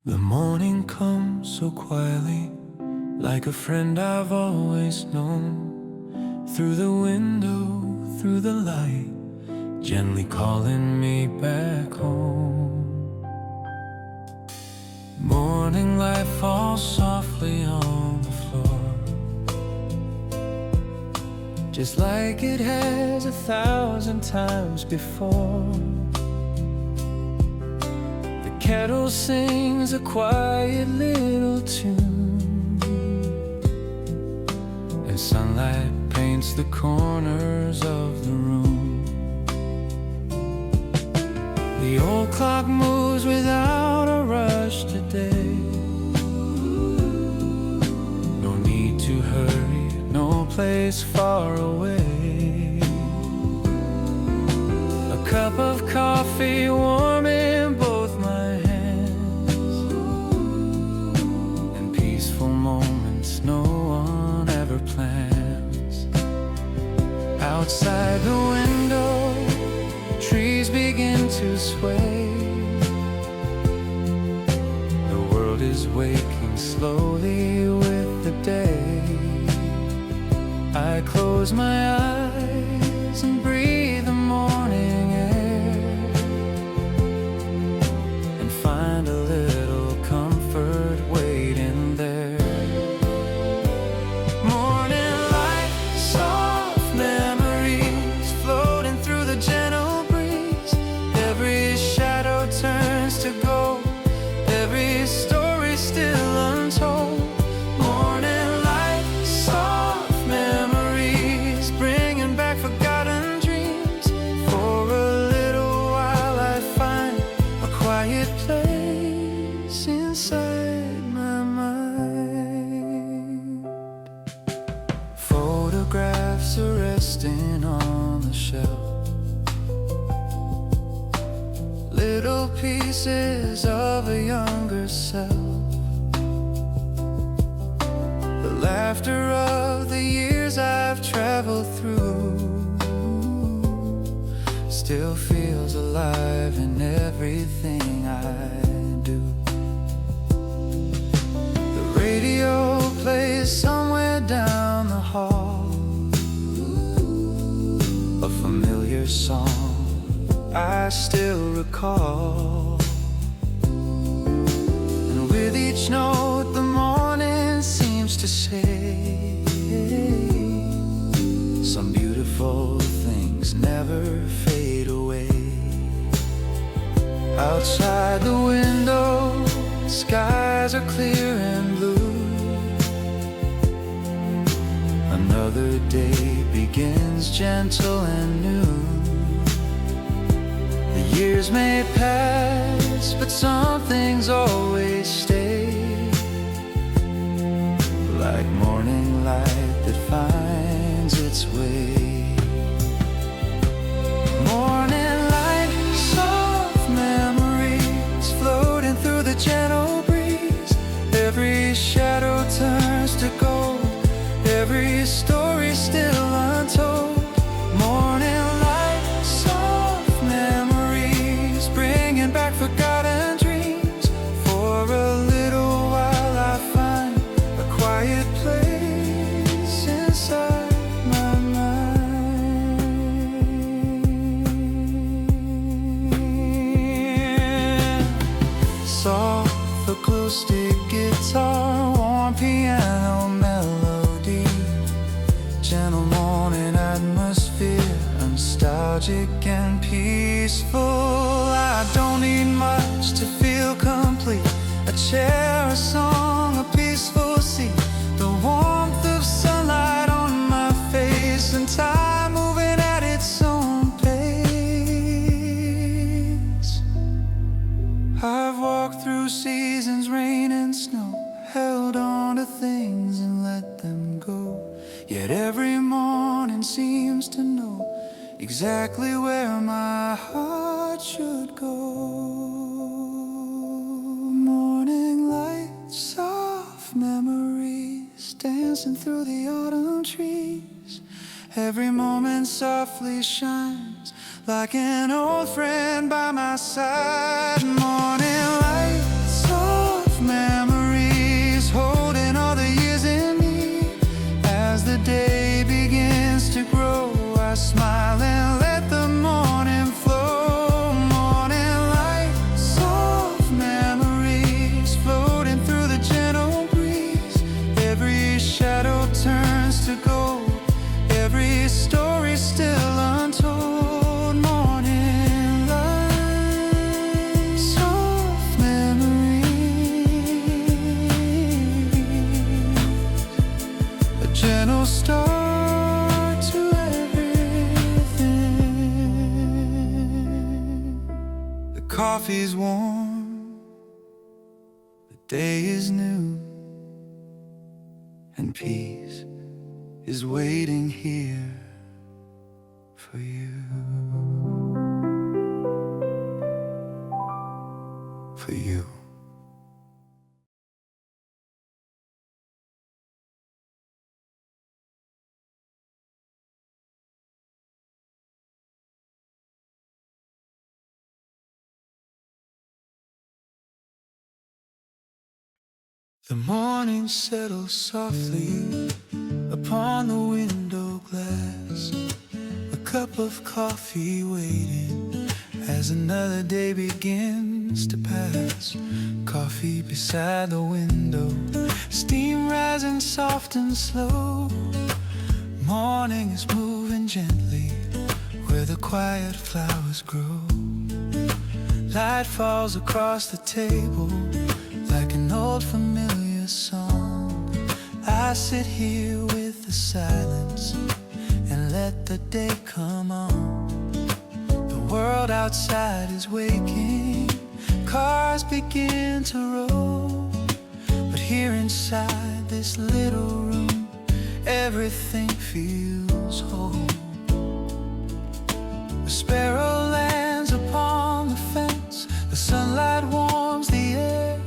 The morning comes so quietly, like a friend I've always known. Through the window, through the light, gently calling me back home. Morning light falls softly on the floor, just like it has 1,000 times before. The kettle sings a quiet little tune, and sunlight paints the corners of the room. The old clock moves without a rush today. No need to hurry, no place far away. A cup of coffee warm in both my hands, and peaceful moments no one ever plans. Outside the window, trees begin to sway. The world is waking slowly with the day. I close my eyes and breathe the morning air, and find a little comfort waiting there. Morning light, soft memories floating through the gentle breeze. Every shadow turns to gold, every story still untold. Morning light, soft memories, bringing back forgotten dreams. For a little while I find a quiet place inside my mind. Photographs are resting on the shelf, little pieces of a younger self. The laughter of the years I've traveled through still feels alive in everything I do. The radio plays somewhere down the hall, a familiar song I still recall. And with each note the morning seems to say, some beautiful things never fade away. Outside the window, skies are clear and blue. Another day begins gentle and new. The years may pass, but some things always stay, like morning light that finds its way. Morning light, soft memories floating through the gentle breeze. Every shadow turns to gold, every story still untold. Morning light, soft memories, bringing back forgotten dreams. For a little while I find a quiet place inside my mind. Soft acoustic guitar, warm piano melody, gentle morning atmosphere, nostalgic and peaceful. I don't need much to feel complete. A chair, a song, a peaceful seat, the warmth of sunlight on my face, and time moving at its own pace. I've walked through seasons, rain and snow, held on to things and let them go. Yet every morning seems to know exactly where my heart should go. Morning light, soft memories, dancing through the autumn trees. Every moment softly shines, like an old friend by my side. Morning light, soft day is new, and peace is waiting here for you. For you. The morning settles softly upon the window glass, a cup of coffee waiting as another day begins to pass. Coffee beside the window, steam rising soft and slow. Morning is moving gently where the quiet flowers grow. Light falls across the table like an old familiar song. I sit here with the silence and let the day come on. The world outside is waking, cars begin to roll, but here inside this little room, everything feels whole. A sparrow lands upon the fence, the sunlight warms the air.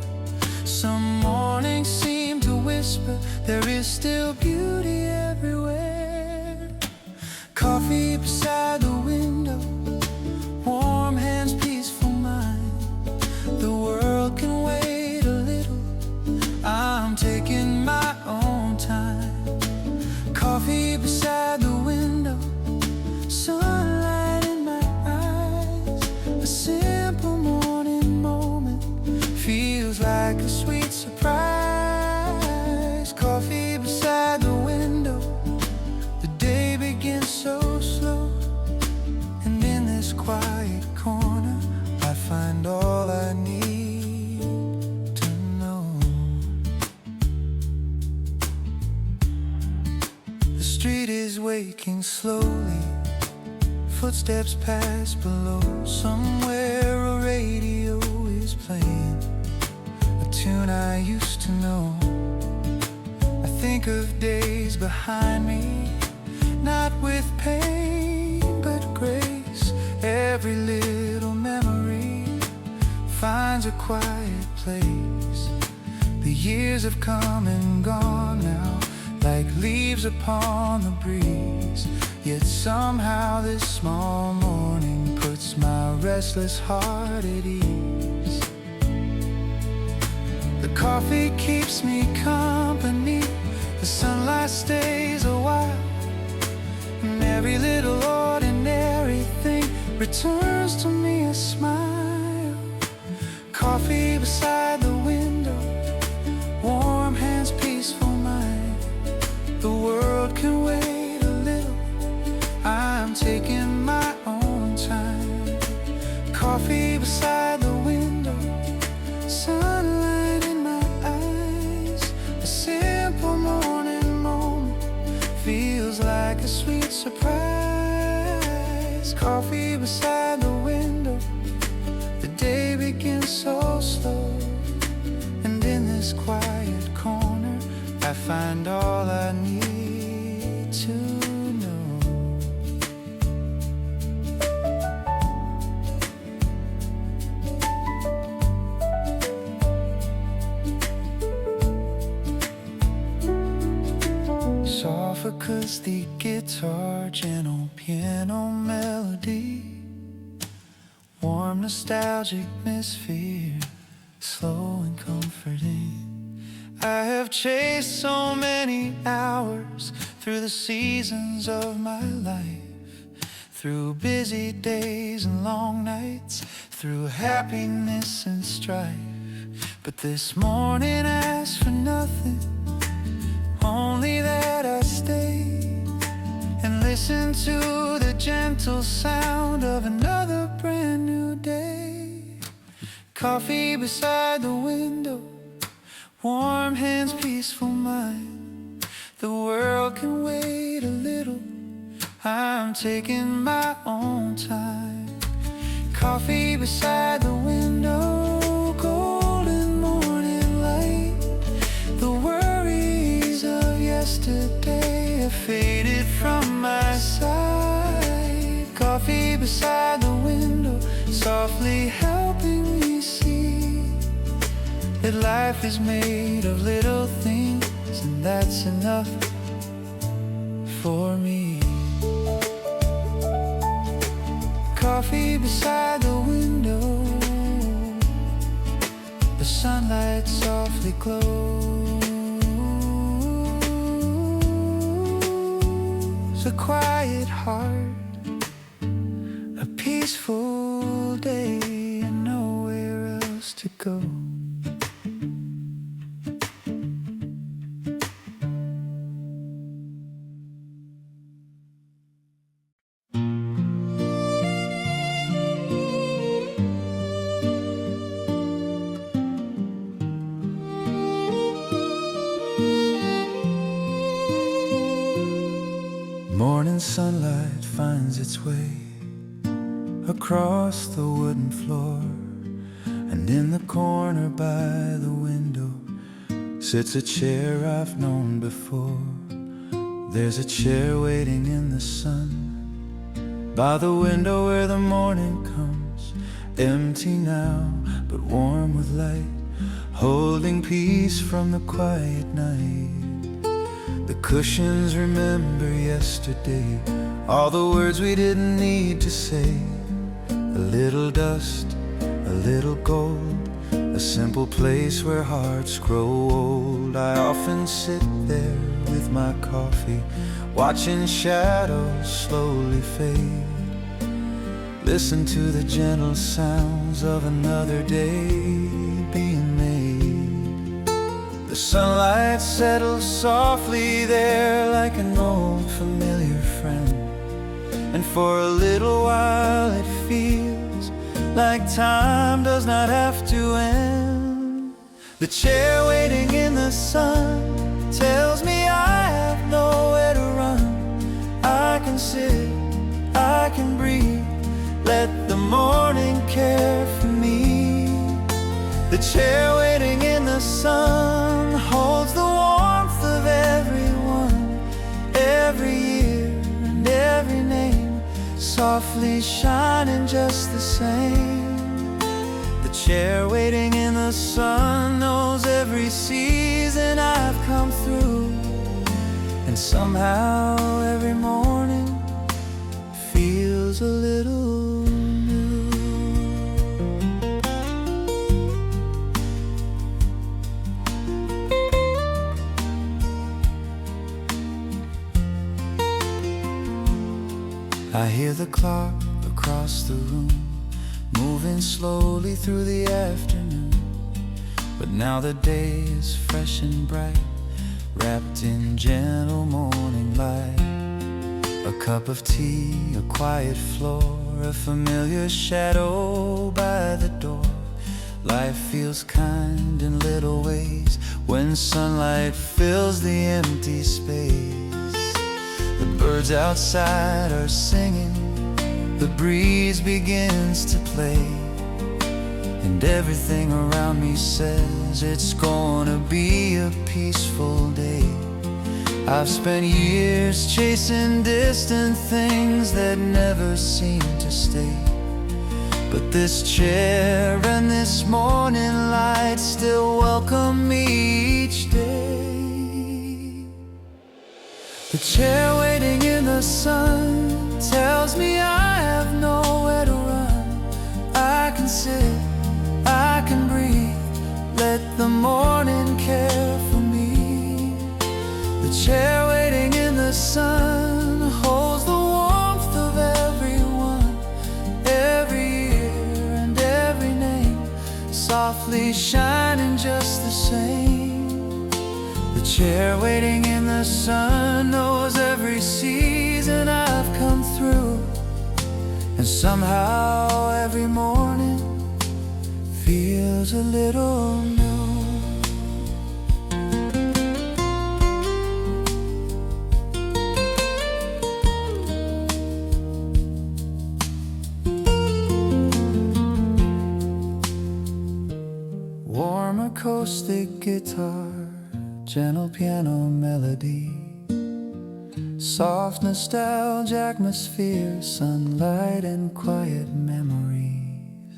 Some mornings seem to whisper, there is still beauty everywhere. Coffee beside the window, warm hands, peaceful mind. The world can wait a little, I'm taking my own time. Coffee beside the window, sunlight in my eyes. A simple morning moment feels like a sweet surprise. Coffee beside the window, the day begins so slow, and in this quiet corner I find all I need to know. The street is waking slowly, footsteps pass below. Somewhere a radio is playing a tune I used to know. I think of days behind me, not with pain but grace. Every little memory finds a quiet place. The years have come and gone now, like leaves upon the breeze. Yet somehow this small morning puts my restless heart at ease. The coffee keeps me company, the sunlight stays a while, and every little ordinary thing returns to me a smile. Coffee beside the window, warm hands, peaceful mind. The world can wait a little, I'm taking my own time. Coffee beside the window, sunlight in my eyes. A simple morning moment feels like a sweet surprise. Coffee beside the window, the day begins so slow, and in this quiet corner I find all I need to know. Soft acoustic guitar, gentle piano melody, warm nostalgic atmosphere, slow and comforting. I have chased so many hours through the seasons of my life, through busy days and long nights, through happiness and strife. But this morning asked for nothing, only that I stay and listen to the gentle sound of another brand new day. Coffee beside the window, warm hands, peaceful mind. The world can wait a little, I'm taking my own time. Coffee beside the window, golden morning light. that life is made of little things, and that's enough for me. Coffee beside the window, the sunlight softly glows. A quiet heart, a peaceful day, and nowhere else to go. Morning sunlight finds its way across the wooden floor, and in the corner by the window sits a chair I've known before. There's a chair waiting in the sun by the window where the morning comes, empty now but warm with light, holding peace from the quiet night. The cushions remember yesterday, all the words we didn't need to say. A little dust, a little gold, a simple place where hearts grow old. I often sit there with my coffee, watching shadows slowly fade. Listen to the gentle sounds of another day being made. The sunlight settles softly there like an old familiar friend, and for a little while it feels like time does not have to end. The chair waiting in the sun tells me I have nowhere to run. I can sit, I can breathe, let the morning care for me. The chair waiting in the sun holds the warmth of everyone, every year and every name, softly shining just the same. The chair waiting in the sun knows every season I've come through, and somehow every morning feels a little I hear the clock across the room moving slowly through the afternoon, but now the day is fresh and bright, wrapped in gentle morning light. A cup of tea, a quiet floor, a familiar shadow by the door. Life feels kind in little ways when sunlight fills the empty space. The birds outside are singing, the breeze begins to play, and everything around me says it's gonna be a peaceful day. I've spent years chasing distant things that never seem to stay, but this chair and this morning light still welcome me each day. The chair waiting in the sun tells me I have nowhere to run. I can sit, I can breathe, let the morning care for me. The chair waiting in the sun holds the warmth of everyone, every year and every name, softly shining just the same. The chair waiting in the sun knows every season I've come through, and somehow every morning feels a little new. Warm acoustic guitar, gentle piano melody, soft nostalgia atmosphere, sunlight and quiet memories.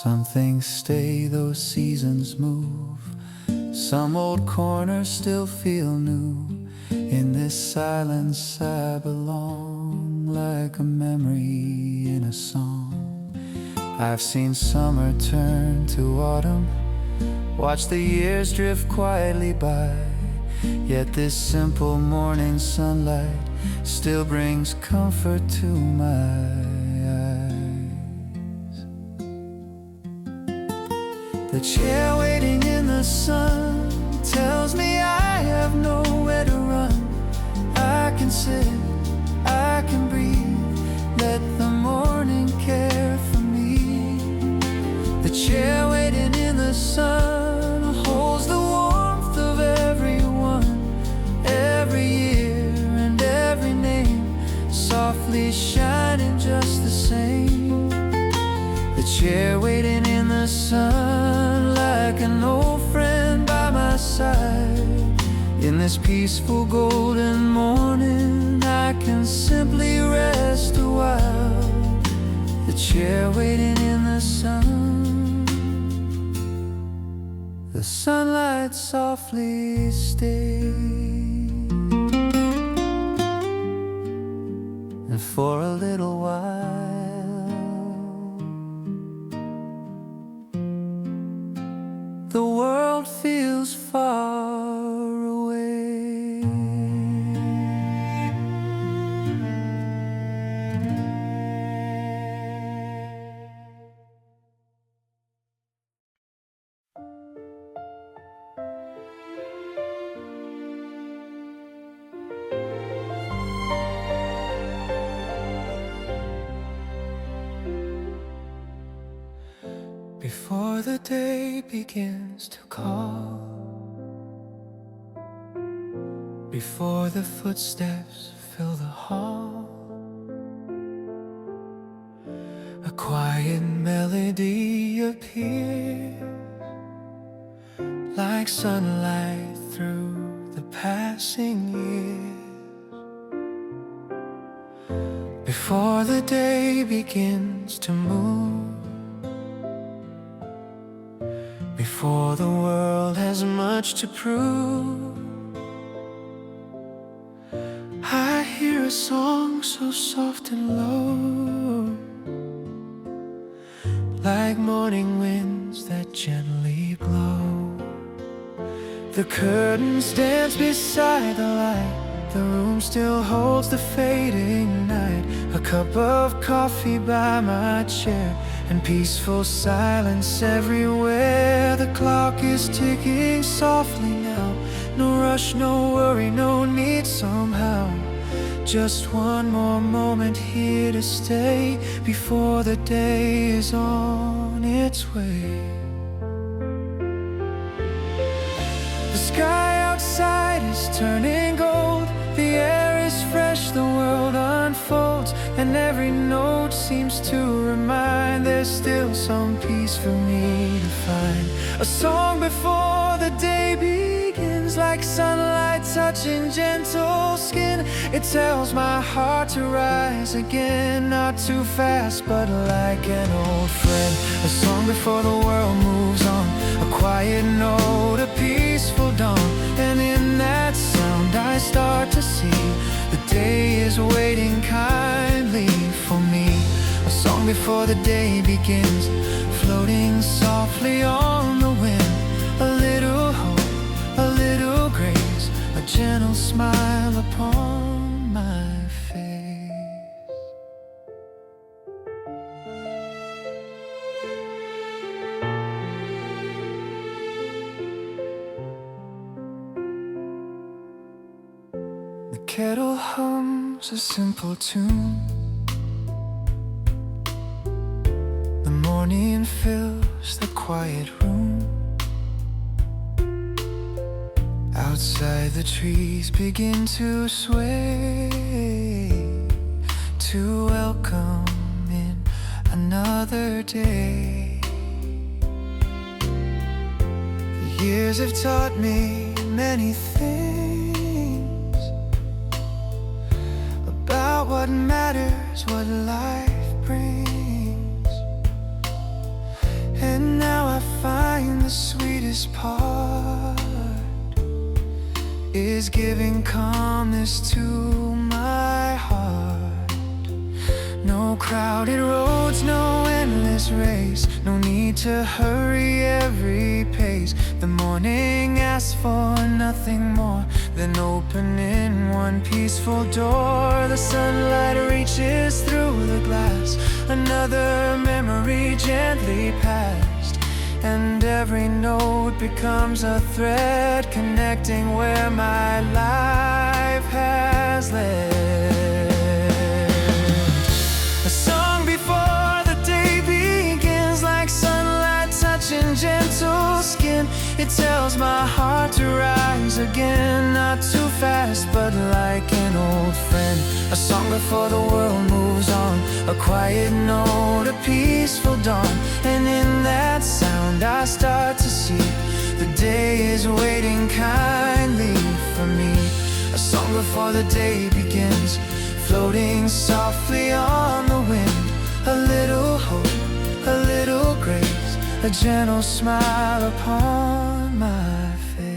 Some things stay, those seasons move. Some old corners still feel new. In this silence I belong, like a memory in a song. I've seen summer turn to autumn, watch the years drift quietly by. Yet this simple morning sunlight still brings comfort to my eyes. The chair waiting in the sun tells me I have nowhere to run. I can sit, I can breathe, let the morning care for me. The chair waiting in the sun holds the warmth of everyone, every year and every name, softly shining just the same. The chair waiting in the sun, like an old friend by my side. In this peaceful golden morning, I can simply rest a while. The chair waiting in the sun, the sunlight softly stays. And for a little while, the world feels far away. Before the day begins to call, before the footsteps fill the hall, a quiet melody appears, like sunlight through the passing years. Before the day begins to move, before the world has much to prove, I hear a song so soft and low, like morning winds that gently blow. The curtains dance beside the light, the room still holds the fading night. A cup of coffee by my chair, and peaceful silence everywhere. The clock is ticking softly now, no rush, no worry, no need somehow. Just one more moment here to stay, before the day is on its way. The sky outside is turning gold, the air is fresh, the world unfolds, and every note seems to remind there's still some peace for me to find. A song before the day begins, like sunlight touching gentle skin. It tells my heart to rise again, not too fast but like an old friend. A song before the world moves on, a quiet note, a peaceful dawn. And in that sound I start to see the day is waiting kindly for me. A song before the day begins, floating softly on the wind. A little hope, a little grace, a gentle smile upon my face. The kettle hums a simple tune, the morning fills the quiet room. Outside the trees begin to sway, to welcome in another day. The years have taught me many things about what matters, what life brings. the sweetest part is giving calmness to my heart. No crowded roads, no endless race, no need to hurry every pace. The morning asks for nothing more than opening one peaceful door. The sunlight reaches through the glass, another memory gently passed, and every note becomes a thread connecting where my life has led. A song before the day begins, like sunlight touching gentle skin. It tells my heart to rise again, not too fast but like an old friend. A song before the world moves on, a quiet note, a peaceful dawn. And in that sound I start to see the day is waiting kindly for me. A song before the day begins, floating softly on the wind. A little hope, a little grace, a gentle smile upon my face.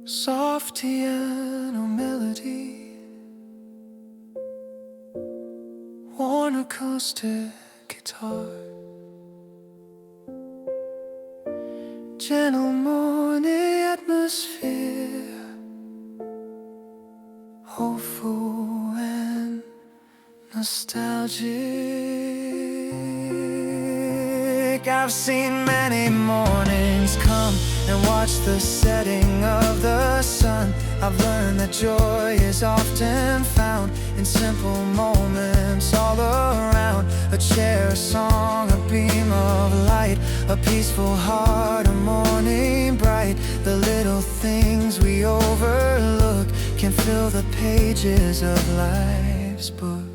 Soft piano melody, worn acoustic guitar, gentle morning atmosphere, hopeful and nostalgic. I've seen many mornings come and watched the setting of the sun. I've learned that joy is often found in simple moments all around. A chair, a song, a beam of light, a peaceful heart, a morning bright. The little things we overlook can fill the pages of life's book.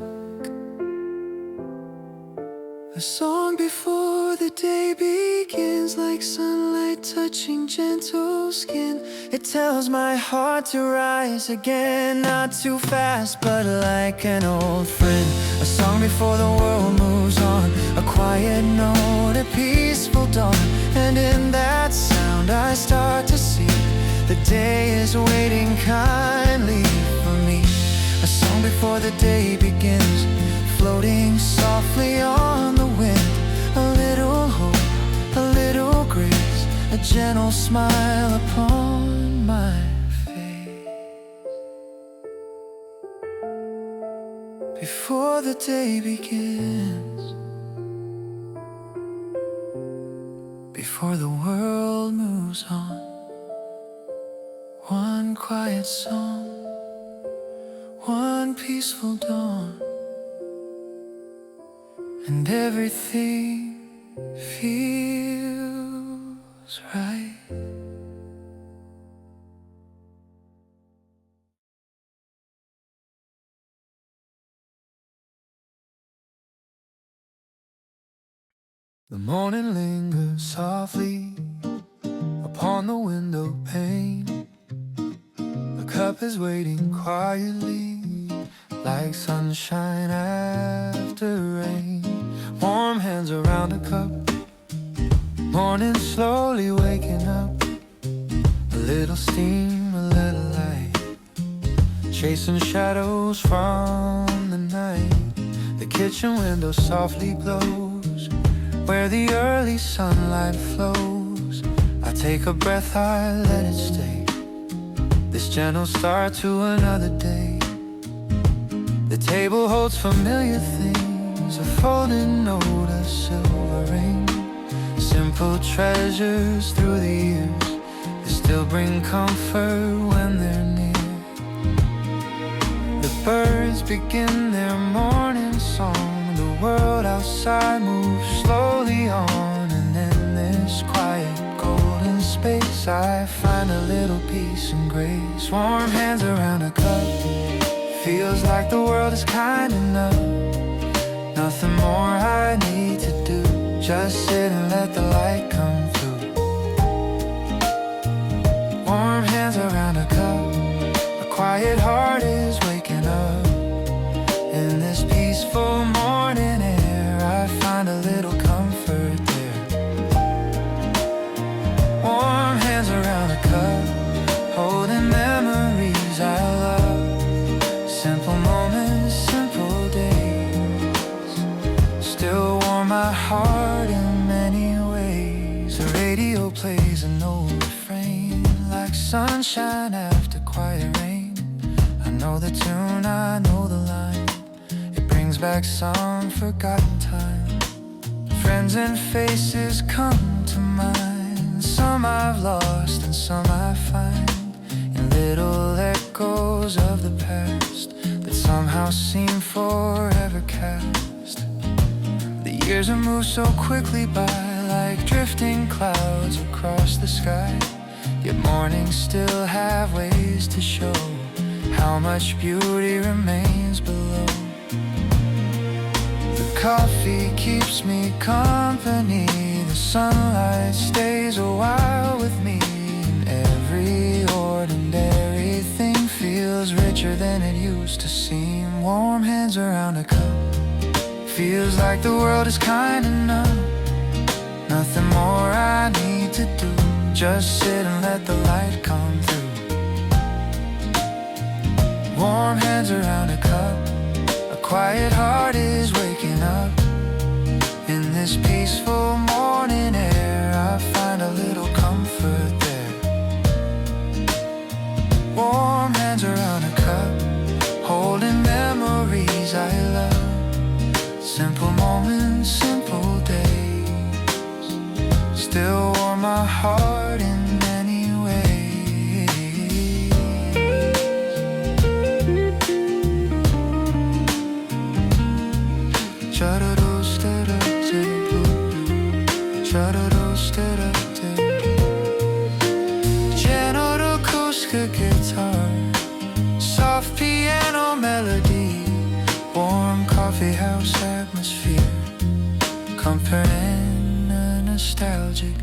A song before the day begins, like sunlight touching gentle skin. It tells my heart to rise again, not too fast but like an old friend. A song before the world moves on, a quiet note, a peaceful dawn. And in that sound I start to see the day is waiting kindly for me. A song before the day begins, floating softly on the wind. A little hope, a little grace, a gentle smile upon my face. Before the day begins, before the world moves on, one quiet song, one peaceful dawn, and everything feels right. The morning lingers softly upon the window pane. The cup is waiting quietly, like sunshine after rain. Warm hands around a cup, morning slowly waking up. A little steam, a little light, chasing shadows from the night. The kitchen window softly blows, where the early sunlight flows. I take a breath, I let it stay, this gentle start to another day. The table holds familiar things, a folded note, a silver ring. Simple treasures through the years, they still bring comfort when they're near. The birds begin their morning song, the world outside moves slowly on. And in this quiet golden space I find a little peace and grace. Warm hands around a cup, feels like the world is kind enough. Nothing more I need to do, just sit and let the light come through. Warm quiet heart is waking up. In this peaceful morning air, I find a little comfort there. Warm hands around a cup, holding memories I love. Simple moments, simple days, still warm my heart in many ways. The radio plays an old refrain, like sunshine after quiet rain. I know the tune, I know the line, it brings back some forgotten time. Friends and faces come to mind, some I've lost and some I find in little echoes of the past that somehow seem forever cast. The years have moved so quickly by, like drifting clouds across the sky. Yet mornings still have ways to show how much beauty remains below. The coffee keeps me company, the sunlight stays a while with me, and every ordinary thing feels richer than it used to seem. Warm hands around a cup, feels like the world is kind enough. Nothing more I need to do, just sit and let the light come through. Warm hands around a cup, a quiet heart is waking up. In this peaceful morning air, I find a little comfort there. Warm hands around a cup, holding memories I love. Simple moments, simple days, still warm my heart in many ways. General acoustic guitar, soft piano melody, warm coffee house atmosphere, comfort and nostalgic.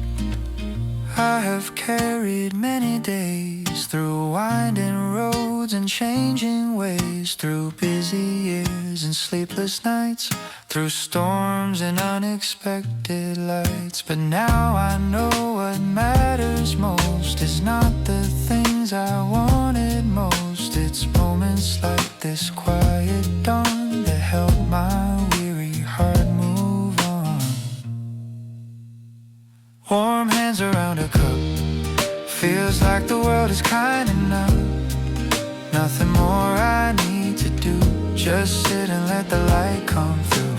I have carried many days through winding roads and changing ways, through busy years and sleepless nights, through storms and unexpected lights. But now I know what matters most is not the things I wanted most. It's moments like this quiet dawn that help my weary heart move on. Warm hands around a cup, feels like the world is kind enough. Nothing more I need to do, just sit and let the light come through.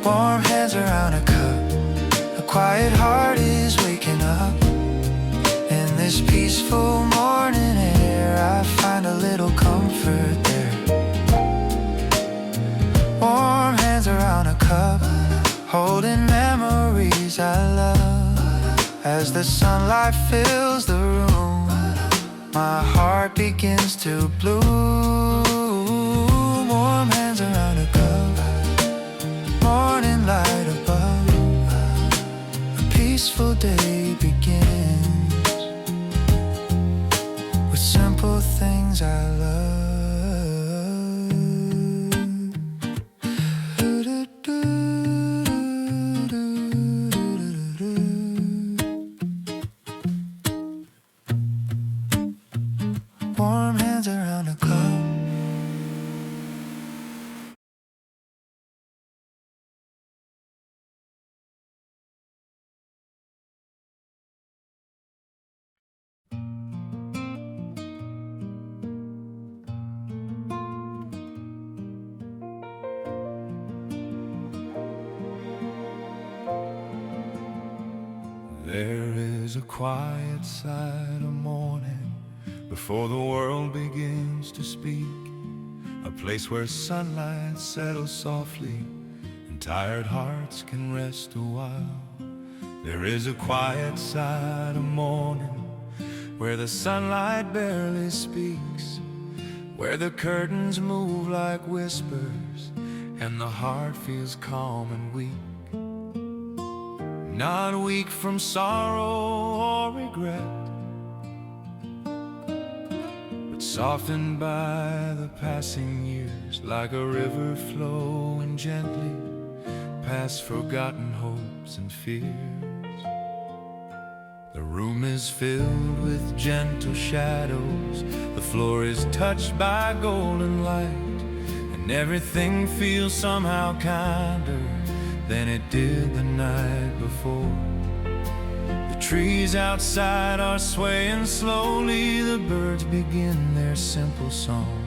Warm hands around a cup, a quiet heart is waking up. In this peaceful morning air, I find a little comfort there. Warm hands around a cup, holding memories I love. As the sunlight fills the room, my heart begins to bloom. Warm hands around a cup, morning light above, a peaceful day begins with simple things I love. Warm hands around a cup. There is a quiet side of morning before the world begins to speak, a place where sunlight settles softly and tired hearts can rest a while. There is a quiet side of morning where the sunlight barely speaks, where the curtains move like whispers and the heart feels calm and weak. Not weak from sorrow or regret, softened by the passing years, like a river flowing gently past forgotten hopes and fears. The room is filled with gentle shadows, the floor is touched by golden light, and everything feels somehow kinder than it did the night before. The trees outside are swaying slowly, the birds begin their simple song,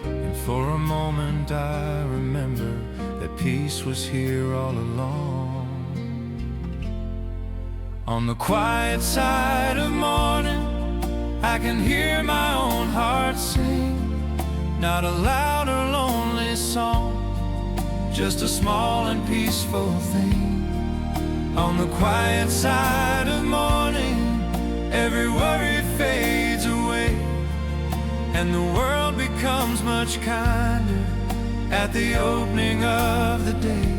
and for a moment I remember that peace was here all along. On the quiet side of morning, I can hear my own heart sing, not a loud or lonely song, just a small and peaceful thing. On the quiet side of morning, every worry fades away, and the world becomes much kinder at the opening of the day.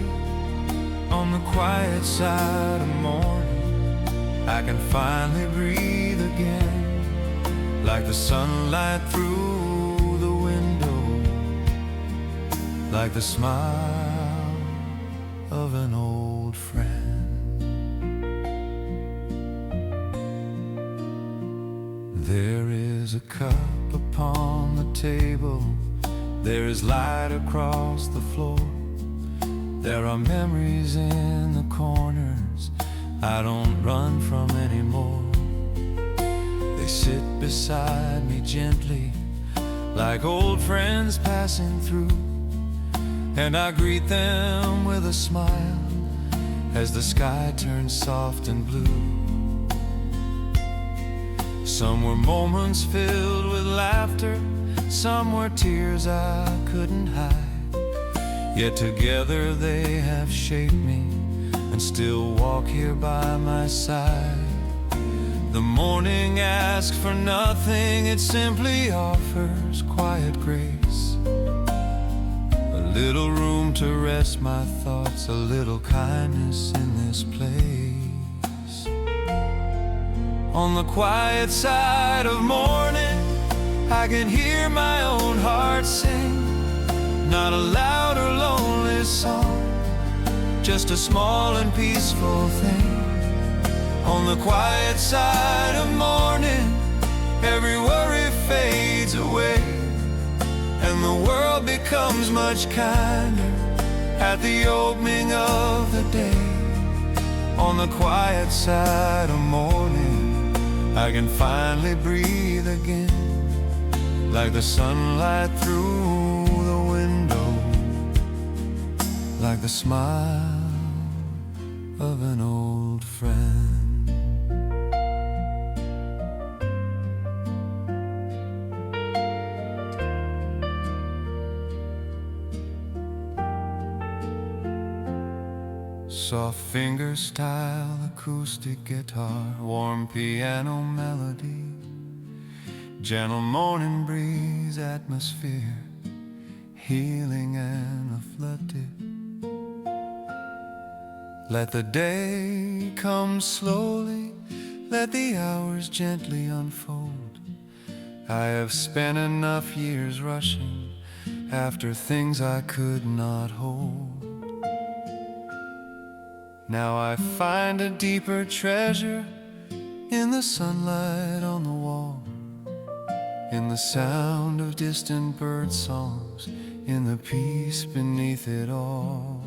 On the quiet side of morning, I can finally breathe again, like the sunlight through the window, like the smile of an old friend. There is a cup upon the table, there is light across the floor, there are memories in the corners I don't run from anymore. They sit beside me gently, like old friends passing through, and I greet them with a smile as the sky turns soft and blue. Some were moments filled with laughter, some were tears I couldn't hide, yet together they have shaped me and still walk here by my side. The morning asks for nothing, it simply offers quiet grace, a little room to rest my thoughts, a little kindness in this place. On the quiet side of morning, I can hear my own heart sing, not a loud or lonely song, just a small and peaceful thing. On the quiet side of morning, every worry fades away, and the world becomes much kinder at the opening of the day. On the quiet side of morning, I can finally breathe again, like the sunlight through the window, like the smile of an old friend. Soft finger style acoustic guitar, warm piano melody, gentle morning breeze atmosphere, healing and a flood dip. Let the day come slowly, let the hours gently unfold. I have spent enough years rushing after things I could not hold. Now I find a deeper treasure in the sunlight on the wall, in the sound of distant bird songs, in the peace beneath it all.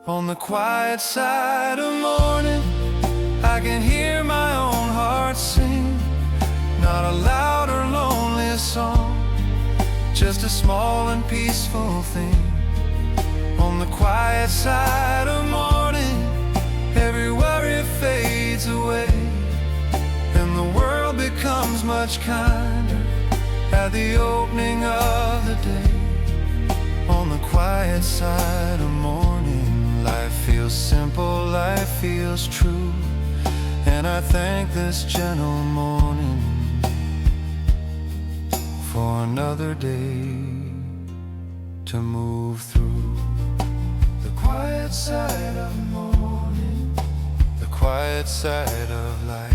On the quiet side of morning, I can hear my own heart sing, not a loud or lonely song, just a small and peaceful thing. On the quiet side of morning, every worry fades away, and the world becomes much kinder at the opening of the day. On the quiet side of morning, life feels simple, life feels true, and I thank this gentle morning for another day to move through. The quiet side of morning, the quiet side of light.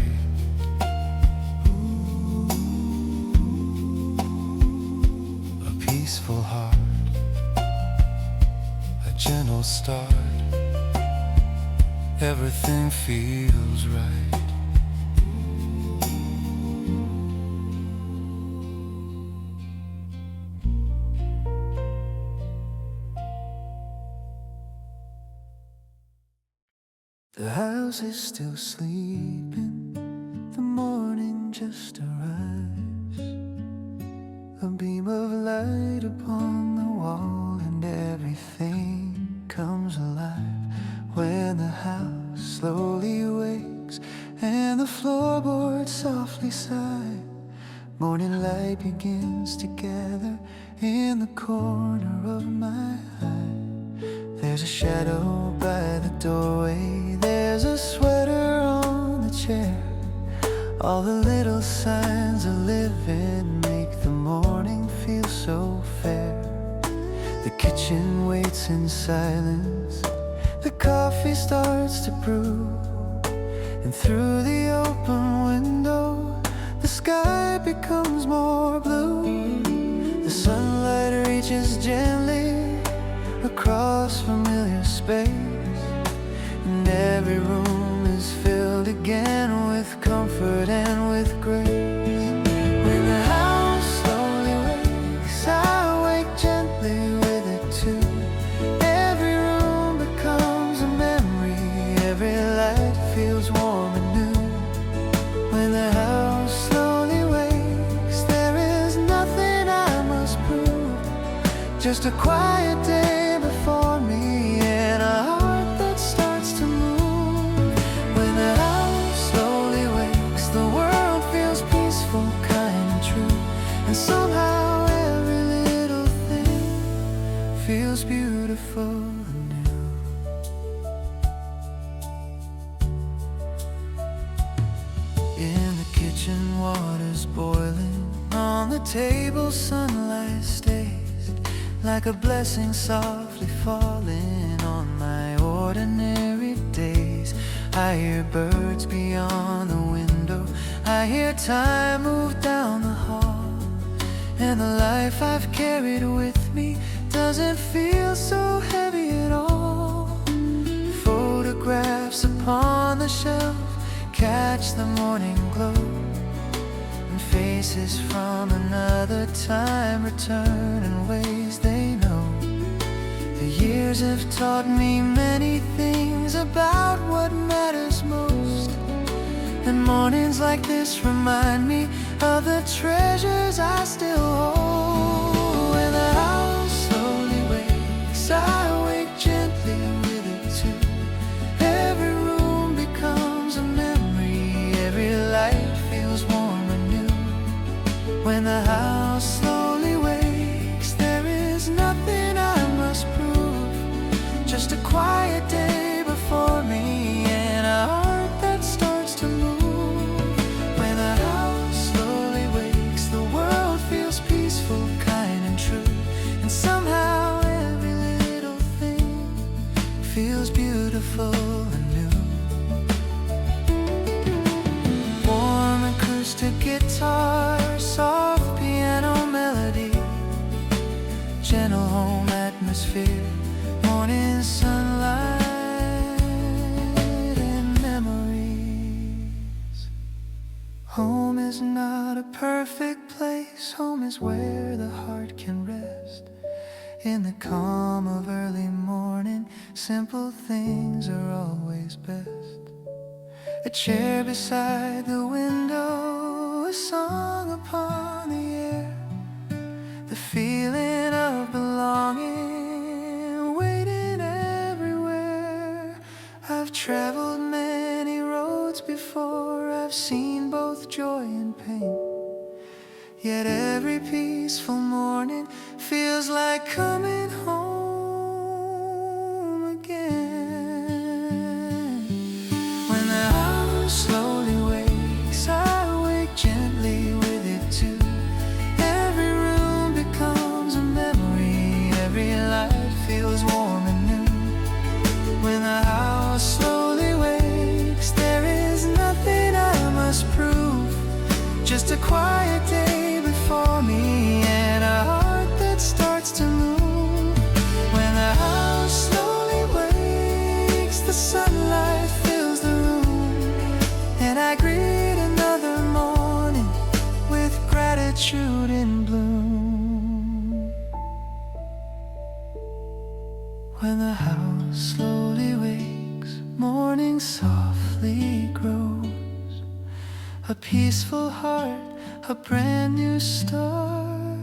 Ooh. peaceful heart, a gentle start, everything feels right. The house is still sleeping, the morning just arrives. A beam of light upon the wall and everything comes alive when the house slowly wakes and the floorboards softly sigh. Morning light begins to gather in the corner of my eye. There's a shadow by the doorway, there's a sweater on the chair. All the little signs of living make the morning feel so fair. The kitchen waits in silence, the coffee starts to brew, and through the open window the sky becomes more blue. The sunlight reaches gently across familiar space, and every room is filled again with comfort and with grace. When the house slowly wakes, I wake gently with it too. Every room becomes a memory, every light feels warm and new. When the house slowly wakes, there is nothing I must prove, just a quiet day before me and a heart that starts to move. When the house slowly wakes, the world feels peaceful, kind and true, and somehow every little thing feels beautiful and new. In the kitchen, water's boiling, on the table sunlight stays like a blessing softly falling on my ordinary days. I hear birds beyond the window, I hear time move down the hall, and the life I've carried with me doesn't feel so heavy at all. Photographs upon the shelf catch the morning glow, and faces from another time return in ways they know. The years have taught me many things about what matters most, and mornings like this remind me of the treasures I still hold. When the house slowly wakes, I wake gently with it too. Every room becomes a memory, every light feels warm and new. When the house slowly wakes, there is nothing I must prove, just a quiet day before me and a heart that starts to move. When the house slowly wakes, the world feels peaceful, kind and true, and somehow every little thing feels beautiful and new. Warm acoustic guitar, soft piano melody, gentle home atmosphere, morning sunlight and memories. Home is not a perfect place, home is where the heart can rest. In the calm of early morning, simple things are always best. A chair beside the window, a song upon the air, the feeling of belonging waiting everywhere. I've traveled many roads before, I've seen both joy and pain, yet every peaceful morning feels like coming home again. When the house slowly wakes, I wake gently with it too. Every room becomes a memory, every light feels warm and new. When the house slowly wakes, there is nothing I must prove, just a quiet day before me and a heart that starts morning softly grows, a peaceful heart, a brand new start,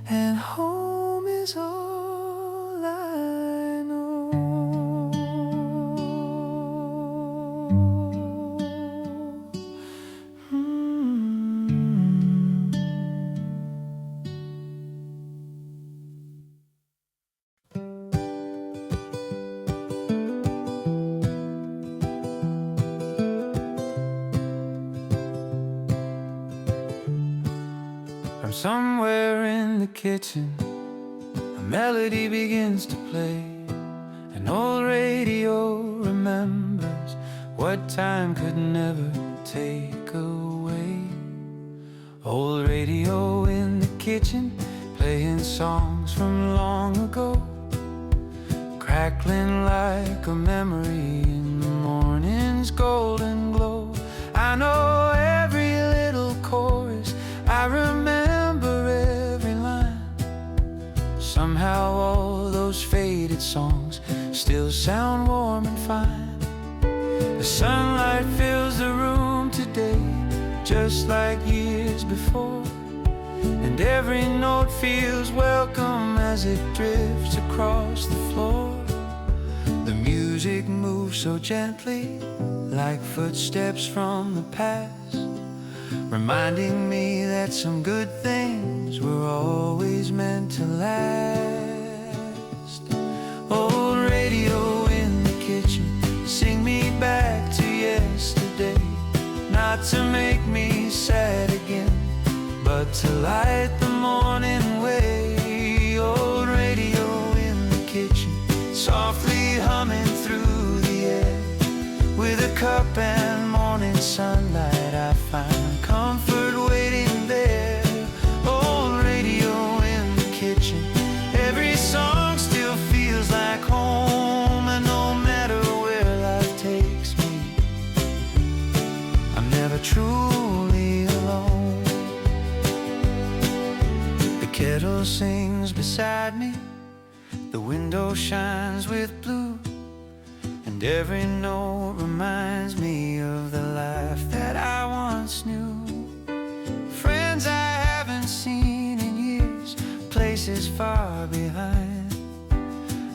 and home is all I know. From somewhere in the kitchen, a melody begins to play. An old radio remembers what time could never take away. Old radio in the kitchen, playing songs from long ago, crackling like a memory in the morning's golden glow. I know every little chorus, I remember every line. Somehow all those faded songs still sound warm and fine. The sunlight fills the room today, just like years before, and every note feels welcome as it drifts across the floor. The music moves so gently, like footsteps from the past, reminding me that some good things were always meant to last. Old radio in the kitchen, sing me back to yesterday, not to make me sad again, but to light the morning way. Old radio in the kitchen, softly humming through the air, with a cup and morning sunlight, I find comfort waiting there. Old radio in the kitchen, every song still feels like home, and no matter where life takes me, I'm never truly alone. The kettle sings beside me, the window shines with blue, and every note reminds me of the life that I once knew. Friends I haven't seen in years, places far behind,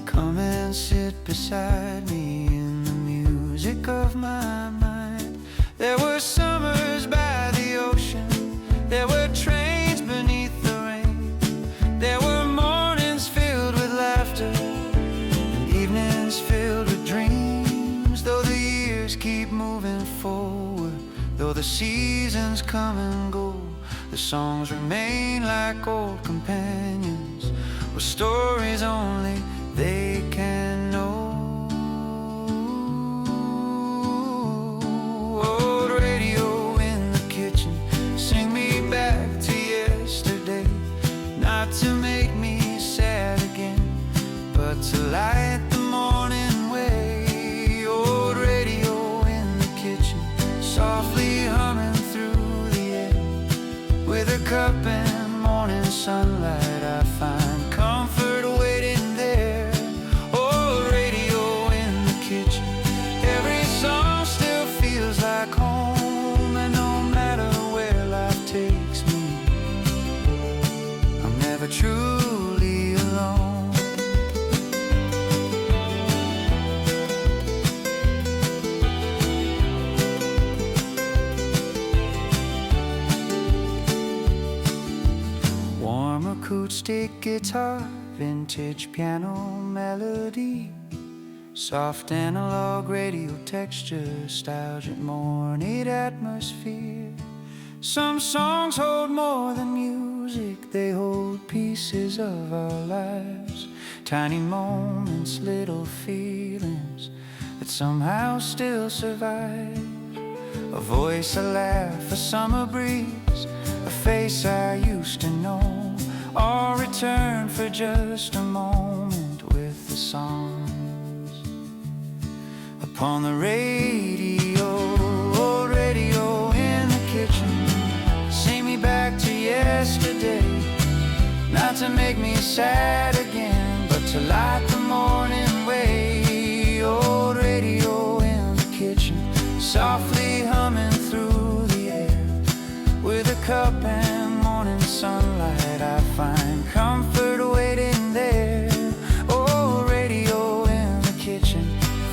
come and sit beside me in the music of my mind. There were summers by the ocean, there were trains beneath the rain, there were mornings filled with laughter, and evenings filled with dreams. Though the years keep moving forward, though the seasons come and go, the songs remain like old companions, with stories only they can know. Old radio in the kitchen, sing me back to yesterday, not to make me sad again, but to light the morning way. Old radio in the kitchen, softly humming through the air, with a cup and morning sunlight, I find comfort waiting there. Old radio in the kitchen, every song still feels like home, and no matter where life takes me, I'm never truly alone. Warm acoustic guitar, vintage piano melody, soft analog radio texture, nostalgic morning atmosphere. Some songs hold more than music, they hold pieces of our lives, tiny moments, little feelings that somehow still survive. A voice, a laugh, a summer breeze, a face I used to know, all return for just a moment with the songs upon the radio. Old radio in the kitchen, sing me back to yesterday, not to make me sad again, but to light the morning way. Old radio softly humming through the air. With a cup and morning sunlight, I find comfort waiting there. Oh, radio in the kitchen,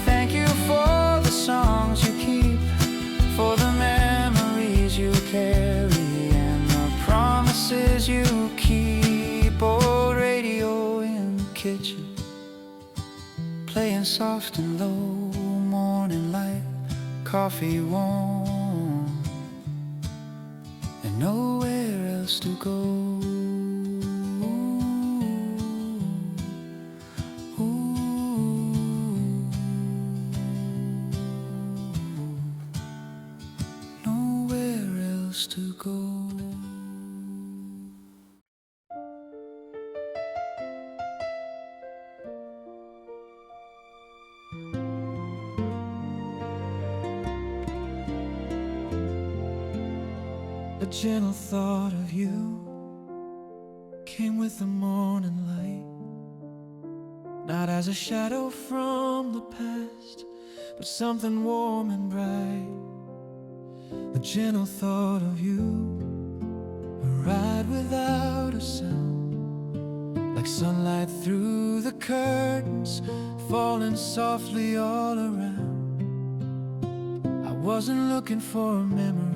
thank you for the songs you keep, for the memories you carry, and the promises you keep. Oh, radio in the kitchen, playing soft and low, morning light, coffee warm, and nowhere else to go. Nowhere else to go. A gentle thought of you came with the morning light, not as a shadow from the past, but something warm and bright. A gentle thought of you, a ride without a sound, like sunlight through the curtains, falling softly all around. I wasn't looking for a memory,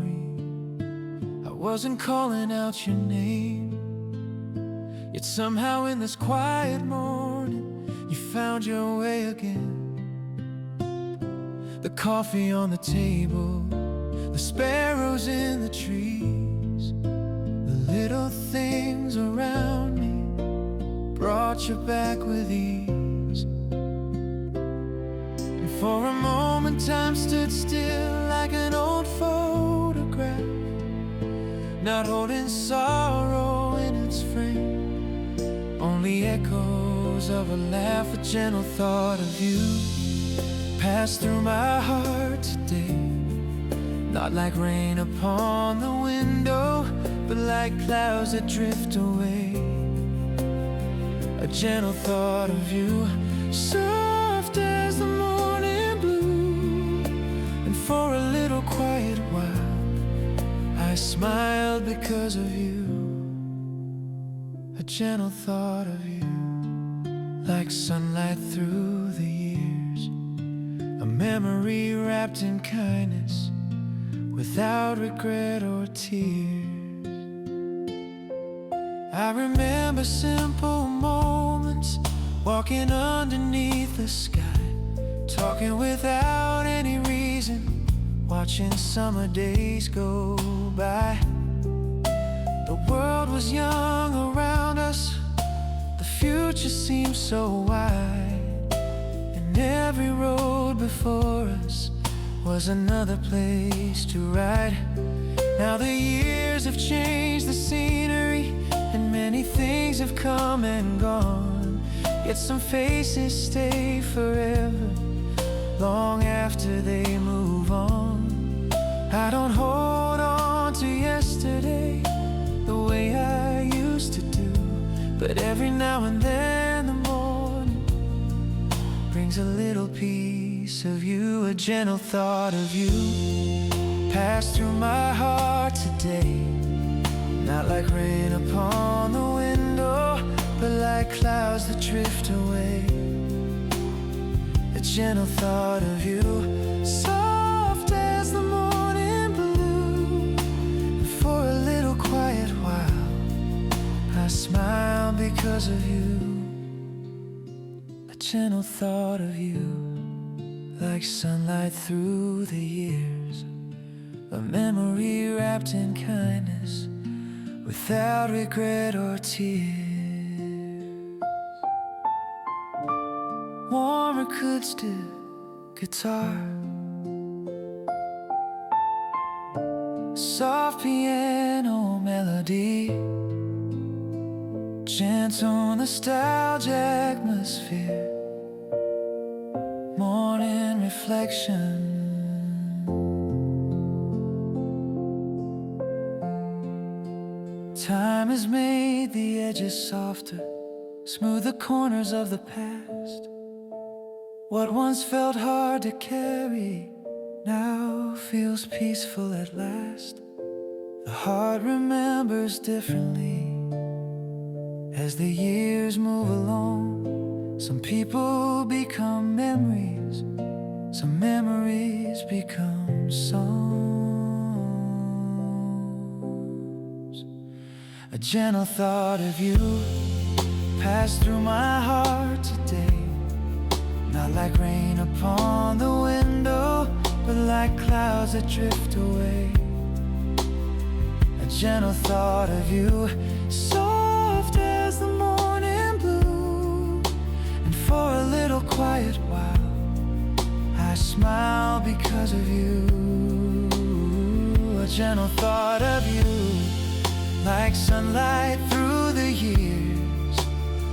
wasn't calling out your name, yet somehow in this quiet morning you found your way again. The coffee on the table, the sparrows in the trees, the little things around me brought you back with ease. And for a moment time stood still like an old photograph, not holding sorrow in its frame, only echoes of a laugh. A gentle thought of you passed through my heart today, not like rain upon the window, but like clouds that drift away. A gentle thought of you, soft as the morning blue, and for a little quiet while I smiled because of you. A gentle thought of you, like sunlight through the years, a memory wrapped in kindness, without regret or tears. I remember simple moments, walking underneath the sky, talking without any reason, watching summer days go by. The world was young around us, the future seemed so wide, and every road before us was another place to ride. Now the years have changed the scenery, and many things have come and gone, yet some faces stay forever, long after they move on. I don't hold on to yesterday the way I used to do, but every now and then the morning brings a little piece of you. A gentle thought of you passed through my heart today, not like rain upon the window, but like clouds that drift away. A gentle thought of you, soft as the morning blue, and for a little quiet while I smile because of you. A gentle thought of you, like sunlight through the years, a memory wrapped in kindness, without regret or tears. Warm acoustic guitar, soft piano melody, gentle nostalgia atmosphere, morning reflection. Time has made the edges softer, smooth the corners of the past. What once felt hard to carry now feels peaceful at last. The heart remembers differently as the years move along. Some people become memories, some memories become songs. A gentle thought of you passed through my heart today, not like rain upon the window, but like clouds that drift away. A gentle thought of you, soft as the morning blue, and for a little quiet while I smile because of you. A gentle thought of you, like sunlight through the years,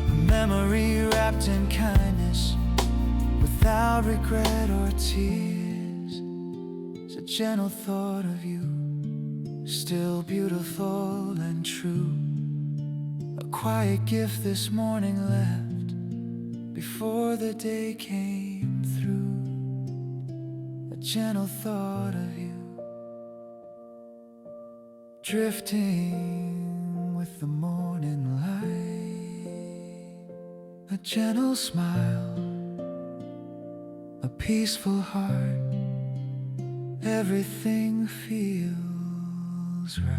a memory wrapped in kindness without regret or tears. It's a gentle thought of you, still beautiful and true. A quiet gift this morning left before the day came through. A gentle thought of you, drifting with the morning light. A gentle smile, a peaceful heart, everything feels right.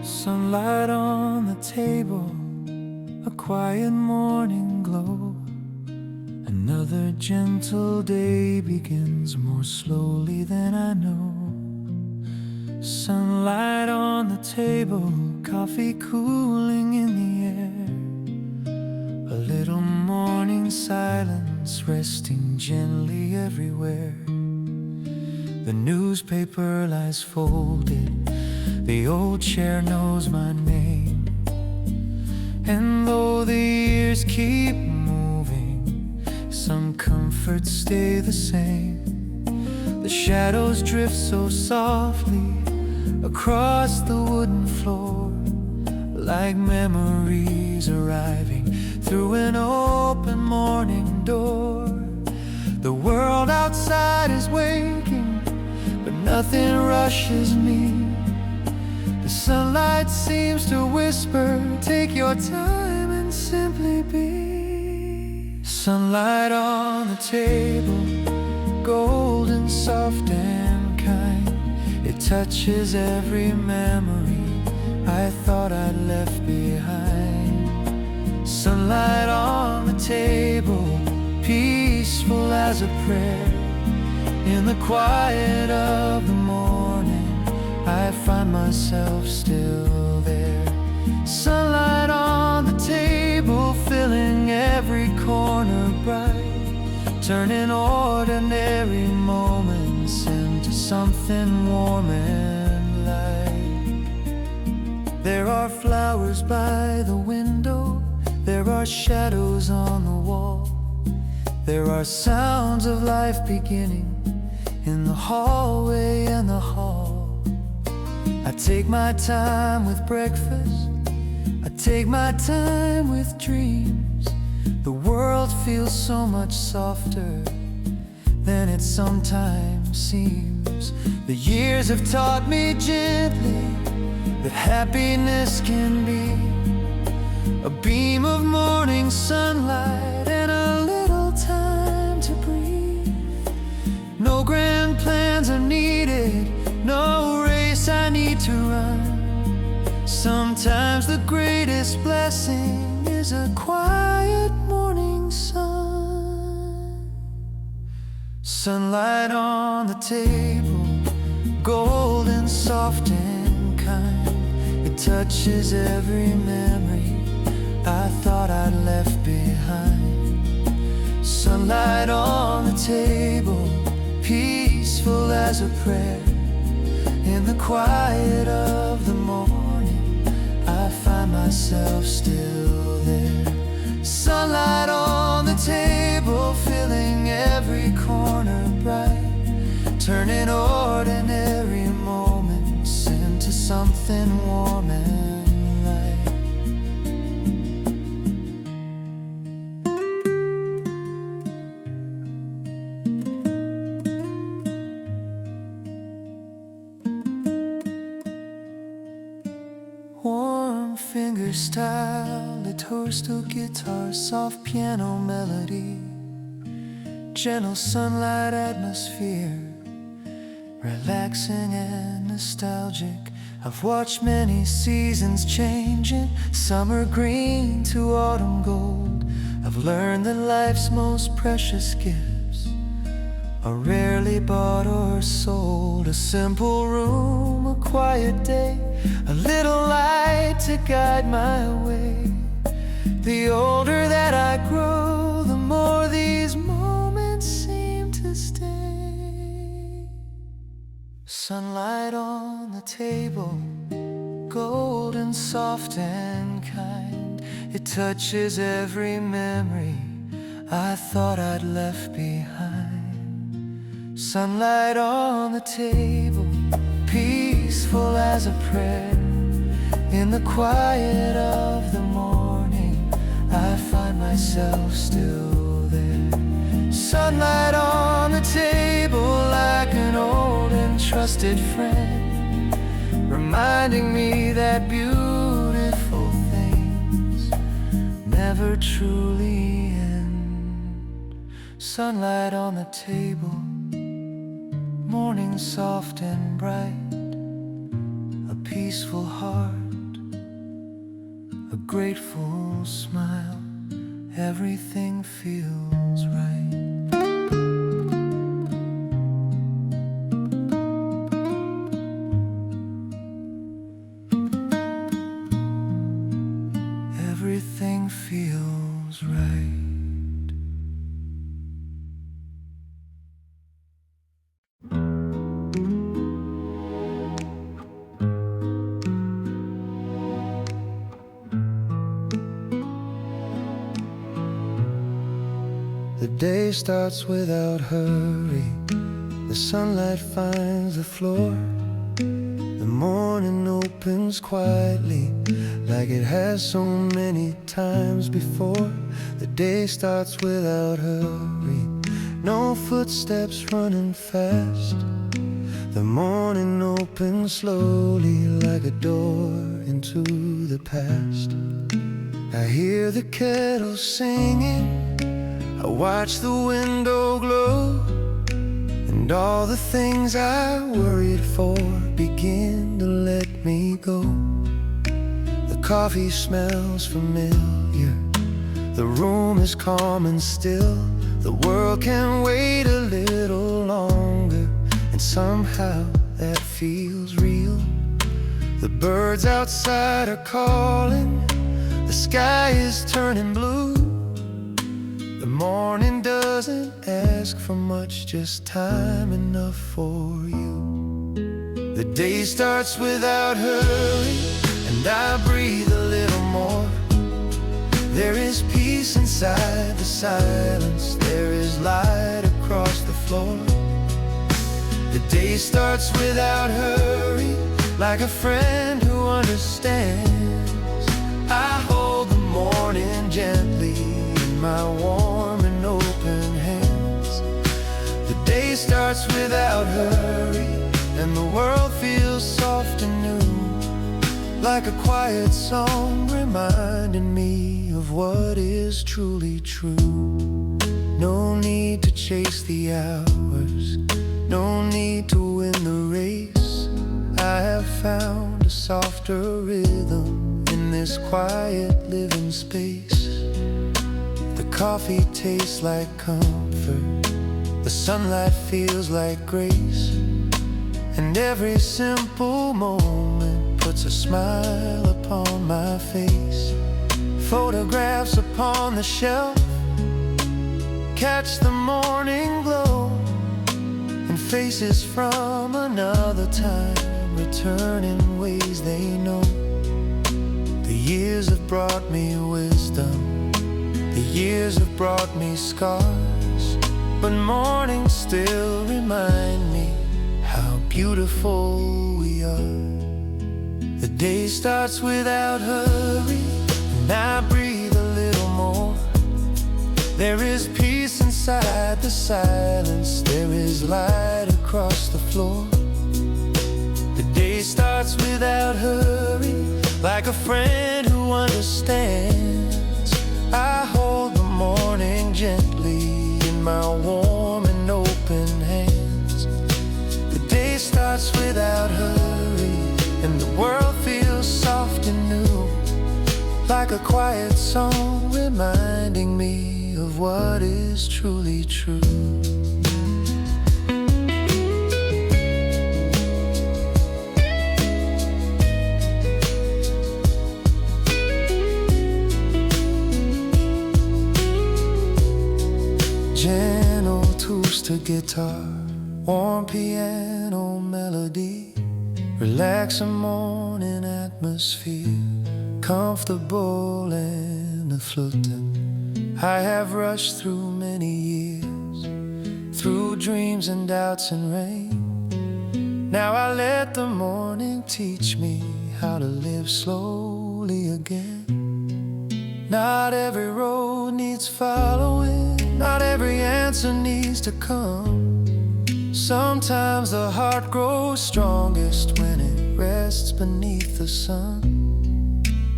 Sunlight on the table, a quiet morning glow. Another gentle day begins more slowly than I know. Sunlight on the table, coffee cooling in the air. A little morning silence resting gently everywhere. The newspaper lies folded, the old chair knows my name. And though the years keep moving, some comforts stay the same. The shadows drift so softly across the wooden floor, like memories arriving through an open morning door. The world outside is waking, but nothing rushes me. The sunlight seems to whisper, take your time and simply be. Sunlight on the table, golden, soft and kind. It touches every memory I thought I'd left behind. Sunlight on the table, peaceful as a prayer. In the quiet of the morning, I find myself still there. Sunlight on the table, filling every corner bright, turning ordinary moments into something warm and light. There are flowers by the window, there are shadows on the wall, there are sounds of life beginning in the hallway and the hall. I take my time with breakfast, I take my time with dreams. The world feels so much softer than it sometimes seems. The years have taught me gently that happiness can be a beam of morning sunlight and a little time to breathe. No grand plans are needed, no race I need to run. Sometimes the greatest blessing is a quiet morning sun. Sunlight on the table, golden, soft and kind. It touches every memory I thought I'd left behind. Sunlight on the table, peaceful as a prayer. In the quiet of the morning, I find myself still there. Sunlight on the table, your style, it tours to guitar, soft piano melody, gentle sunlight atmosphere, relaxing and nostalgic. I've watched many seasons changing, summer green to autumn gold. I've learned that life's most precious gifts are rarely bought or sold. A simple room, a quiet day, a little light to guide my way. The older that I grow, the more these moments seem to stay. Sunlight on the table, golden, soft and kind. It touches every memory I thought I'd left behind. Sunlight on the table, peaceful as a prayer. In the quiet of the morning, I find myself still there. Sunlight on the table, like an old and trusted friend, reminding me that beautiful things never truly end. Sunlight on the table, morning soft and bright, a peaceful heart, a grateful smile, everything feels right. Everything feels right. The day starts without hurry. The sunlight finds the floor. The morning opens quietly, like it has so many times before. The day starts without hurry, no footsteps running fast. The morning opens slowly, like a door into the past. I hear the kettle singing, I watch the window glow, and all the things I worried for begin to let me go. The coffee smells familiar, the room is calm and still. The world can wait a little longer, and somehow that feels real. The birds outside are calling, the sky is turning blue. The morning doesn't ask for much, just time enough for you. The day starts without hurry, and I breathe a little more. There is peace inside the silence, there is light across the floor. The day starts without hurry, like a friend who understands. I hold the morning gently in my warm and open hands. The day starts without hurry, and the world feels soft and new, like a quiet song reminding me of what is truly true. No need to chase the hours, no need to win the race. I have found a softer rhythm in this quiet living space. The coffee tastes like comfort, the sunlight feels like grace, and every simple moment puts a smile upon my face. Photographs upon the shelf catch the morning glow, and faces from another time return in ways they know. The years have brought me wisdom, the years have brought me scars, but mornings still remind me how beautiful we are. The day starts without hurry, and I breathe a little more. There is peace inside the silence, there is light across the floor. The day starts without hurry, like a friend who understands. I hold the morning gently in my warm and open hands. The day starts without hurry, and the world feels soft and new, like a quiet song reminding me of what is truly true. Gentle acoustic guitar, warm piano melody, relaxing morning atmosphere, comfortable in the fluting. I have rushed through many years, through dreams and doubts and rain. Now I let the morning teach me how to live slowly again. Not every road needs following, not every answer needs to come. Sometimes the heart grows strongest when it rests beneath the sun.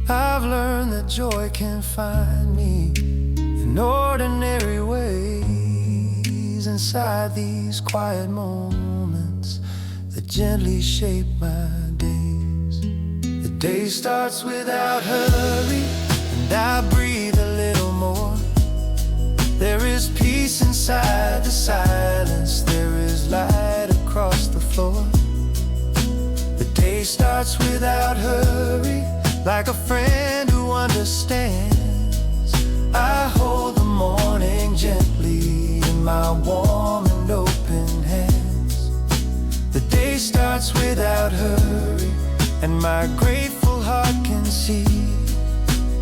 I've learned that joy can find me in ordinary ways, inside these quiet moments that gently shape my days. The day starts without hurry, and I breathe a little more. There is peace inside the silence, there is light across the floor. The day starts without hurry, like a friend who understands. I hold the morning gently in my warm and open hands. The day starts without hurry, and my grateful heart can see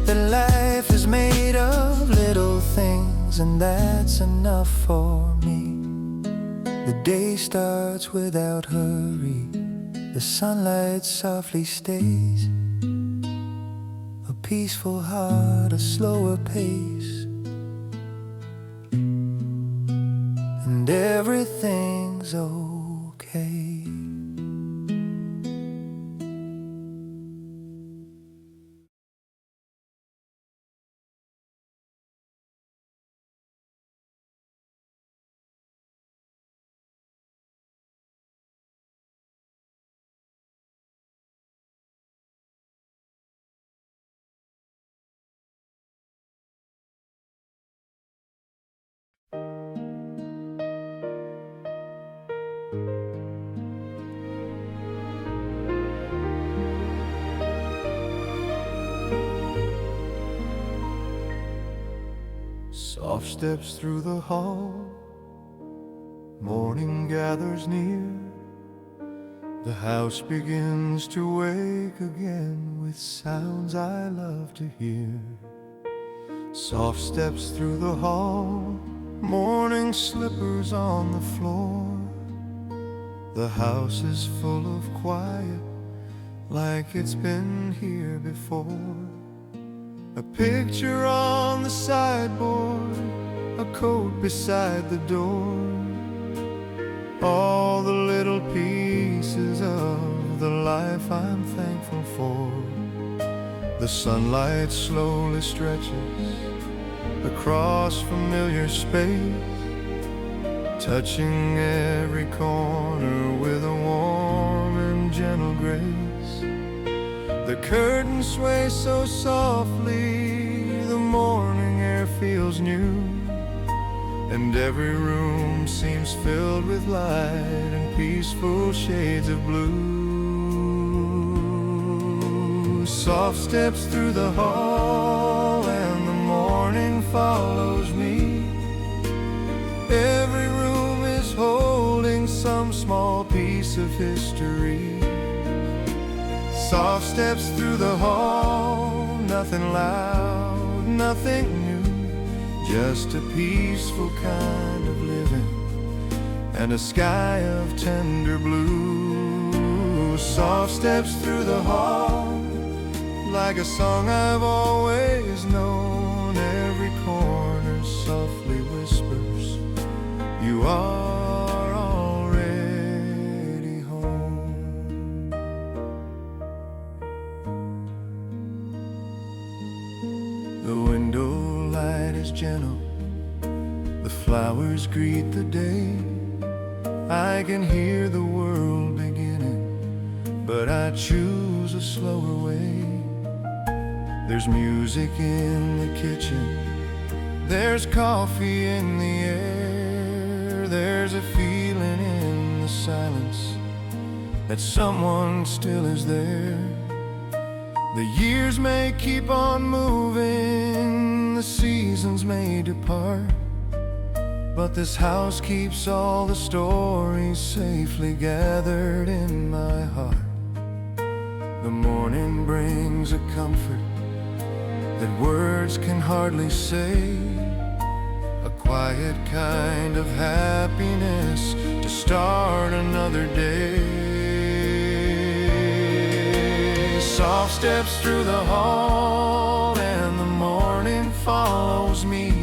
that life is made of little things, and that's enough for me. The day starts without hurry, the sunlight softly stays, a peaceful heart, a slower pace, and everything's okay. Soft steps through the hall, morning gathers near. The house begins to wake again with sounds I love to hear. Soft steps through the hall, morning slippers on the floor. The house is full of quiet, like it's been here before. A picture on the sideboard, a coat beside the door, all the little pieces of the life I'm thankful for. The sunlight slowly stretches across familiar space, touching every corner with a warm and gentle grace. The curtains sway so softly, the morning air feels new, and every room seems filled with light and peaceful shades of blue. Soft steps through the hall, and the morning follows me. Every room is holding some small piece of history. Soft steps through the hall, nothing loud, nothing new, just a peaceful kind of living and a sky of tender blue. Soft steps through the hall, like a song I've always known. Every corner softly whispers, you are already home. flowers greet the day. I can hear the world beginning, but I choose a slower way. There's music in the kitchen, there's coffee in the air, there's a feeling in the silence that someone still is there. The years may keep on moving, the seasons may depart, but this house keeps all the stories safely gathered in my heart. The morning brings a comfort that words can hardly say, a quiet kind of happiness to start another day. Soft steps through the hall and the morning follows me.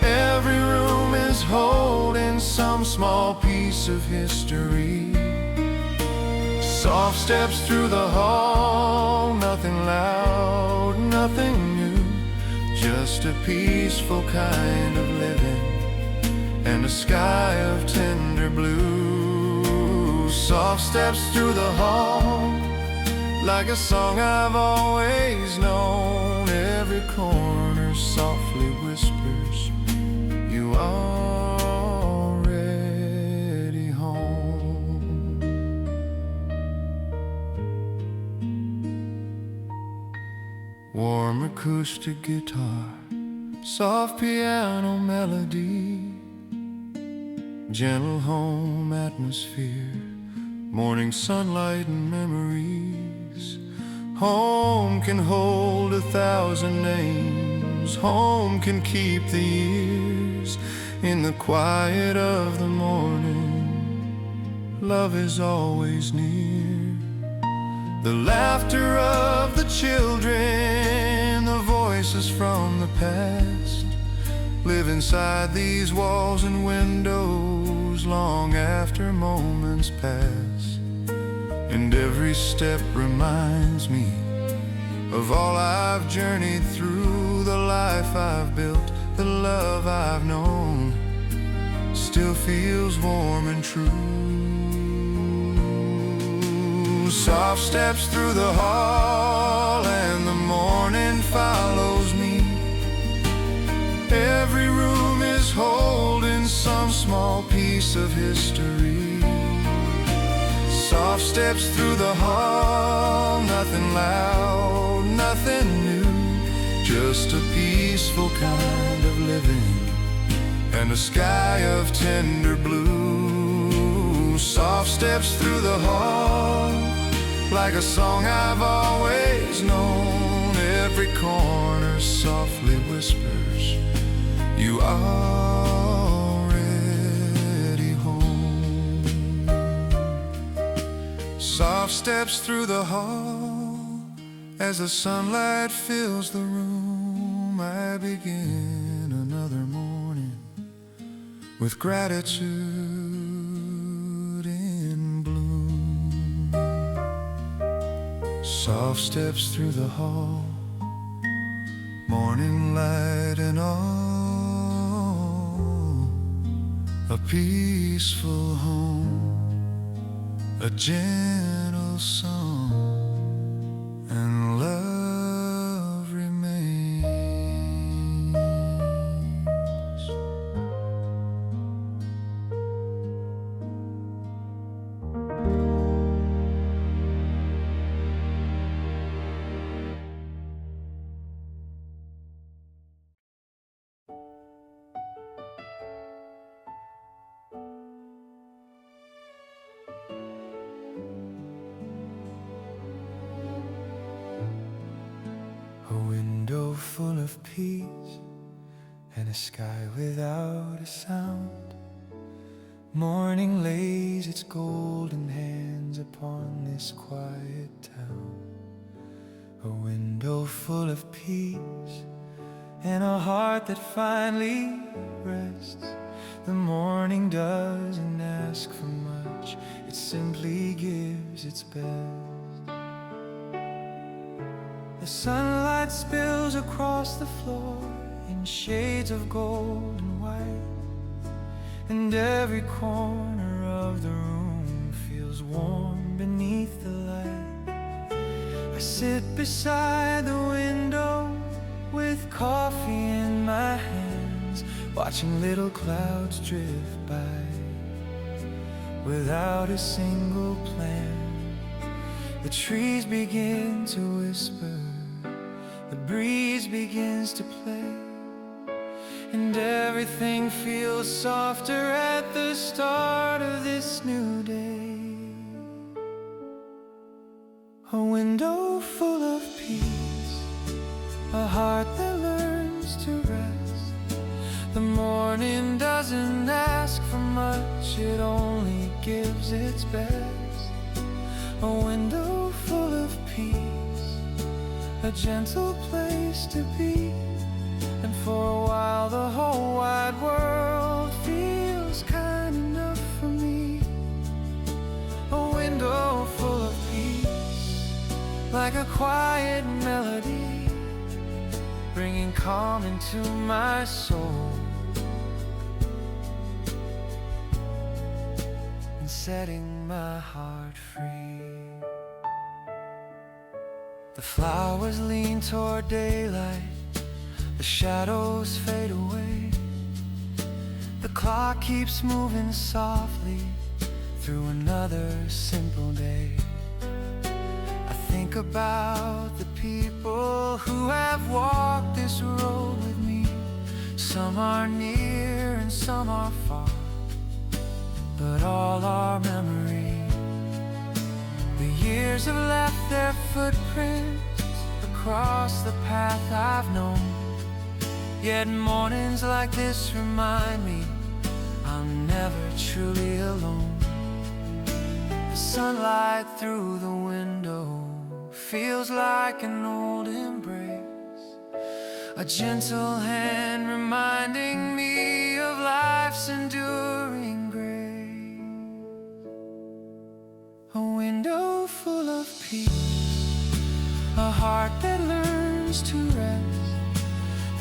Every room is holding some small piece of history. Soft steps through the hall, nothing loud, nothing new, just a peaceful kind of living and a sky of tender blue. Soft steps through the hall, like a song I've always known. Every corner softly whispers, you already home. Warm acoustic guitar, soft piano melody, gentle home atmosphere, morning sunlight and memories. Home can hold 1,000 names, home can keep the years. In the quiet of the morning, love is always near. The laughter of the children, the voices from the past, live inside these walls and windows long after moments pass. And every step reminds me of all I've journeyed through, the life I've built, the love I've known, still feels warm and true. Soft steps through the hall and the morning follows me. Every room is holding some small piece of history. Soft steps through the hall, nothing loud, nothing new, just a peaceful kind of living and a sky of tender blue. Soft steps through the hall, like a song I've always known. Every corner softly whispers, you already home. Soft steps through the hall, as the sunlight fills the room. I begin another morning with gratitude in bloom. Soft steps through the hall, morning light and all, a peaceful home, a gentle song, and love remains. A window full of peace and a sky without a sound. Morning lays its golden hands upon this quiet town. A window full of peace and a heart that finally rests. The morning doesn't ask for much, it simply gives its best. The sunlight spills across the floor in shades of gold and white. and every corner of the room feels warm beneath the light. I sit beside the window with coffee in my hands, watching little clouds drift by without a single plan. The trees begin to whisper, the breeze begins to play, and everything feels softer at the start of this new day. A window full of peace, a heart that learns to rest. The morning doesn't ask for much, it only gives its best. A window full of peace, a gentle place to be, and for a while the whole wide world feels kind enough for me. A window full of peace, like a quiet melody, bringing calm into my soul and setting my heart free. The flowers lean toward daylight, the shadows fade away. The clock keeps moving softly through another simple day. I think about the people who have walked this road with me. Some are near and some are far, but all are memories. The years have left their footprints across the path I've known. Yet mornings like this remind me I'm never truly alone. The sunlight through the window feels like an old embrace, a gentle hand reminding me of life's enduring grace. A window full of peace, a heart that learns to rest.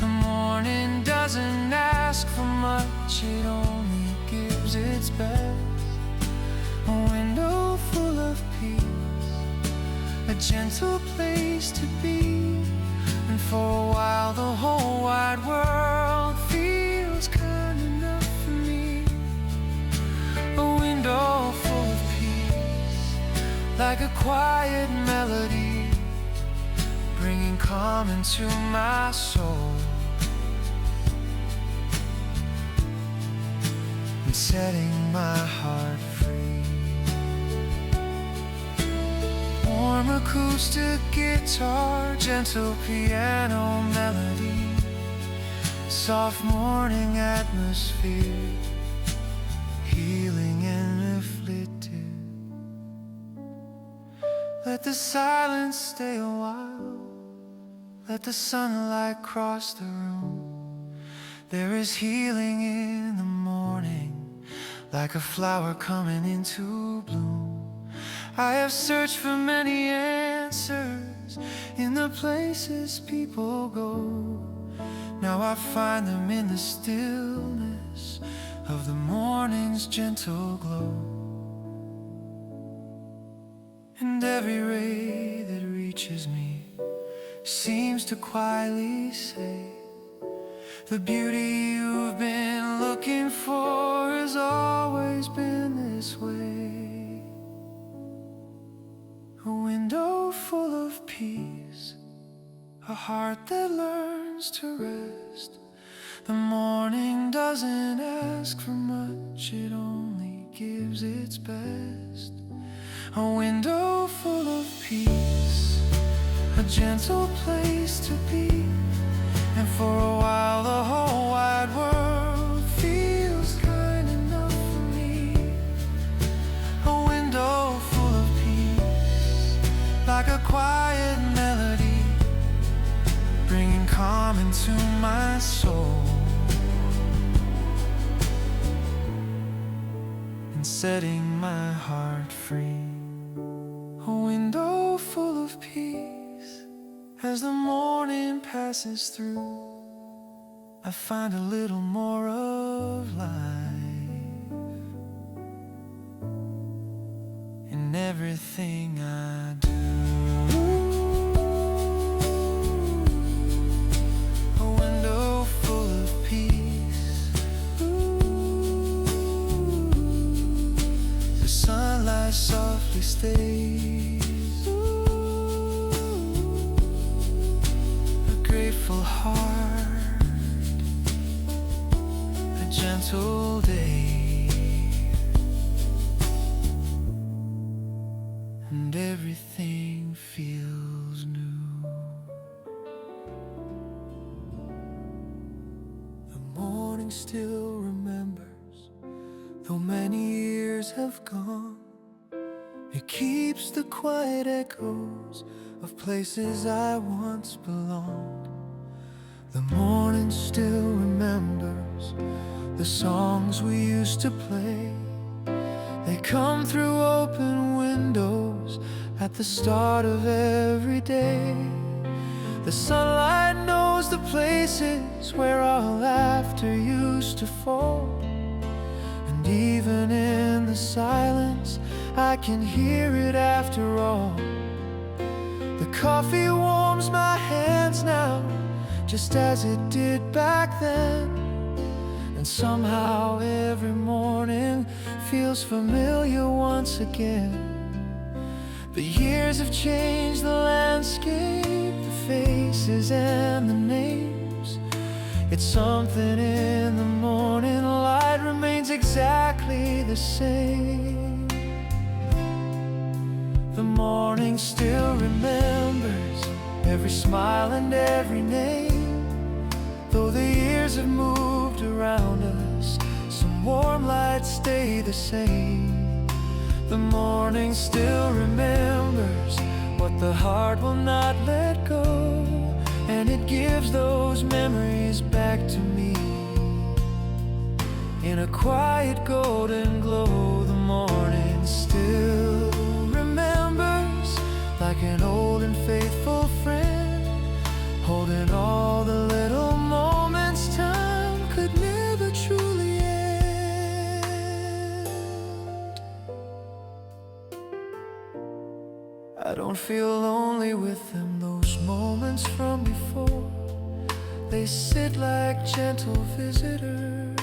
The morning doesn't ask for much, it only gives its best. A window full of peace, a gentle place to be, and for a while the whole wide world feels kind enough for me. A window full of peace, like a quiet melody, bringing calm into my soul and setting my heart free. Warm acoustic guitar, gentle piano melody, soft morning atmosphere, healing and afflicted. Let the silence stay a while, let the sunlight cross the room. There is healing in the morning, like a flower coming into bloom. I have searched for many answers in the places people go. Now I find them in the stillness of the morning's gentle glow. And every ray that reaches me seems to quietly say, the beauty you've been looking for has always been this way. A window full of peace, a heart that learns to rest. The morning doesn't ask for much, it only gives its best. A window full of peace, a gentle place to be, and for a while the whole wide world feels kind enough for me. A window full of peace, like a quiet melody, bringing calm into my soul and setting my heart free. A window full of peace, as the morning passes through, I find a little more of light. everything I do. A window full of peace. The sunlight softly stays. A grateful heart, a gentle day, and everything feels new. The morning still remembers, though many years have gone. It keeps the quiet echoes of places I once belonged. The morning still remembers the songs we used to play. They come through open windows at the start of every day. The sunlight knows the places where our laughter used to fall. And even in the silence, I can hear it after all. The coffee warms my hands now, just as it did back then. And somehow every morning feels familiar once again. But years have changed the landscape, the faces and the names. It's something in the morning light remains exactly the same. The morning still remembers every smile and every name. Though the years have moved around us, some warm lights stay the same. The morning still remembers what the heart will not let go, and it gives those memories back to me. In a quiet golden glow, the morning still remembers, like an old and faithful friend, holding all the little moments time could never truly end. I don't feel lonely with them, those moments from before. They sit like gentle visitors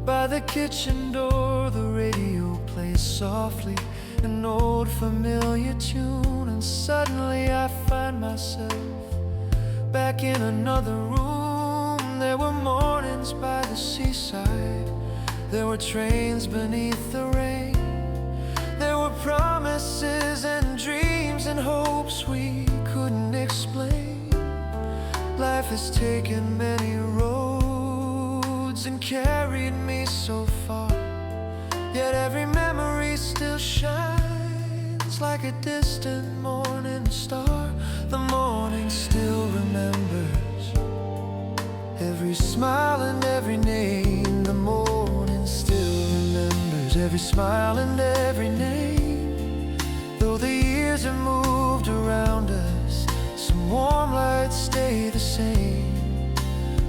by the kitchen door. The radio plays softly, an old familiar tune, and suddenly I find myself back in another room. There were mornings by the seaside, there were trains beneath the rain. There were promises and dreams and hopes we couldn't explain. Life has taken many roads and carried me so far, yet every memory still shines like a distant morning star. The morning still remembers every smile and every name. The morning still remembers every smile and every name. Though the years have moved around us, some warm lights stay the same.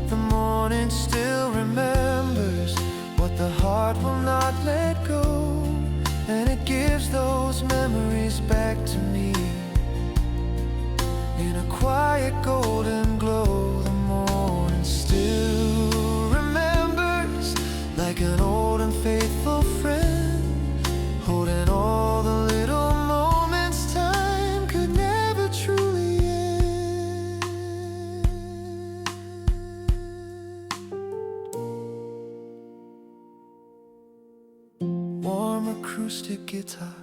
The morning still remembers what the heart will not let go, and it gives those memories back to me. In a quiet golden glow, the morning still remembers, like an old and faithful friend, holding all the little moments time could never truly end. Warm acoustic guitar,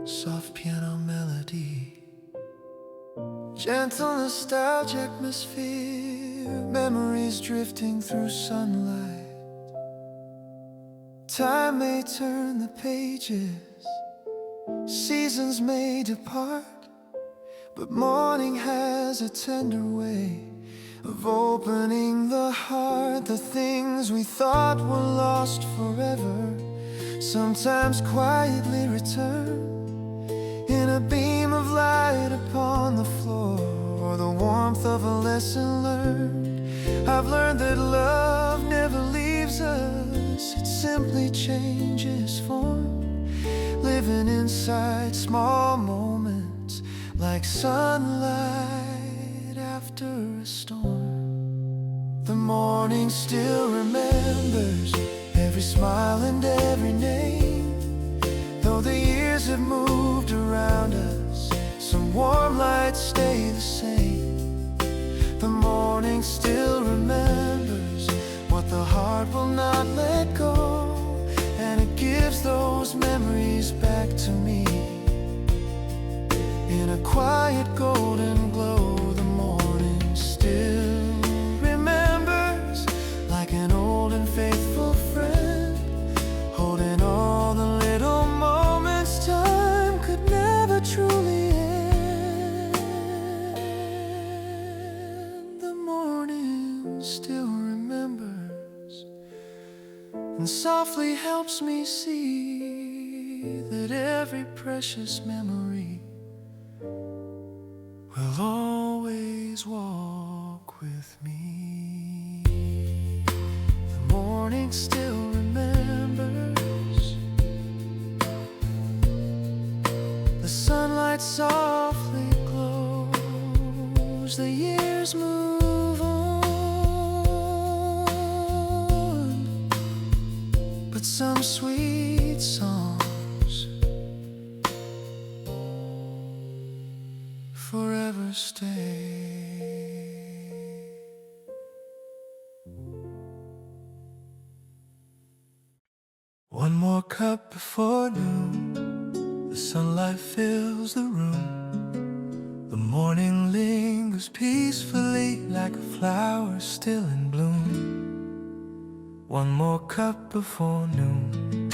soft piano melody, gentle nostalgic atmosphere, memories drifting through sunlight. Time may turn the pages, seasons may depart, but morning has a tender way of opening the heart. The things we thought were lost forever sometimes quietly return, in a beam of light upon the floor, or the warmth of a lesson learned. I've learned that love never leaves us, it simply changes form, living living inside small moments like sunlight after a storm. The morning still remembers every smile and every name. Though the years have moved around us, some warm lights stay the same. The morning still remembers what the heart will not let go, and it gives those memories back to me. In a quiet golden glow, the morning still remembers like an old and faithful friend, holding all the little moments time could never truly end. The morning still remembers and softly helps me see that every precious memory will always walk with me. The morning still remembers. The sunlight softly glows. The years move on, but some sweet songs forever stay. One more cup before noon, the sunlight fills the room. The morning lingers peacefully like a flower still in bloom. One more cup before noon,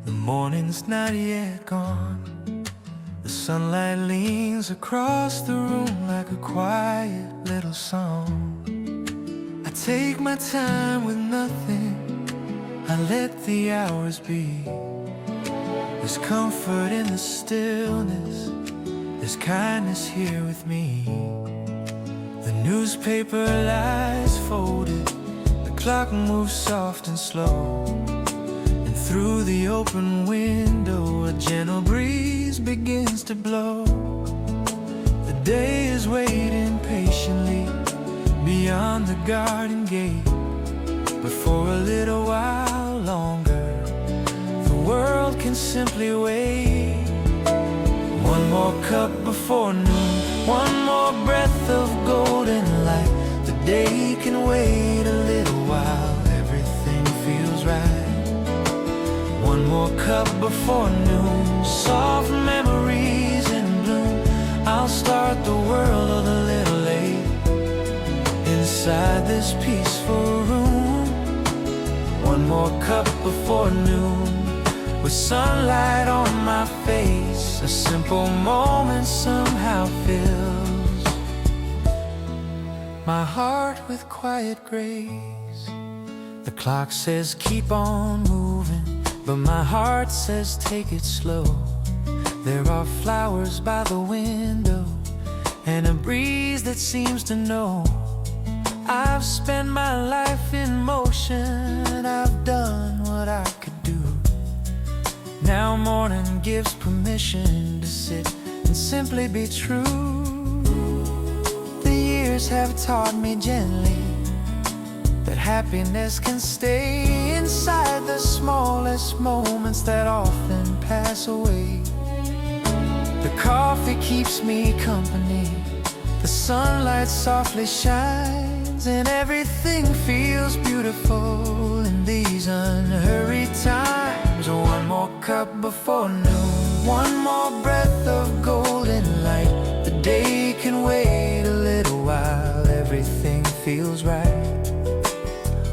the morning's not yet gone. The sunlight leans across the room like a quiet little song. I take my time with nothing, I let the hours be. There's comfort in the stillness, there's kindness here with me. The newspaper lies folded, the clock moves soft and slow, and through the open window a gentle breeze begins to blow. The day is waiting patiently beyond the garden gate, but for a little while longer the world can simply wait. One more cup before noon, one more breath of golden light. The day can wait a little while, everything feels right. One more cup before noon, soft memories in bloom. I'll start the world a little late inside this peaceful room. One more cup before noon, with sunlight on my face, a simple moment somehow fills my heart with quiet grace. The clock says keep on moving, but my heart says take it slow. There are flowers by the window and a breeze that seems to know I've spent my life in motion, I've done what I could do. Now morning gives permission to sit and simply be true. The years have taught me gently that happiness can stay inside the smallest moments that often pass away. The coffee keeps me company, the sunlight softly shines, and everything feels beautiful in these unhurried times. One more cup before noon, one more breath of golden light. The day can wait a little while, everything feels right.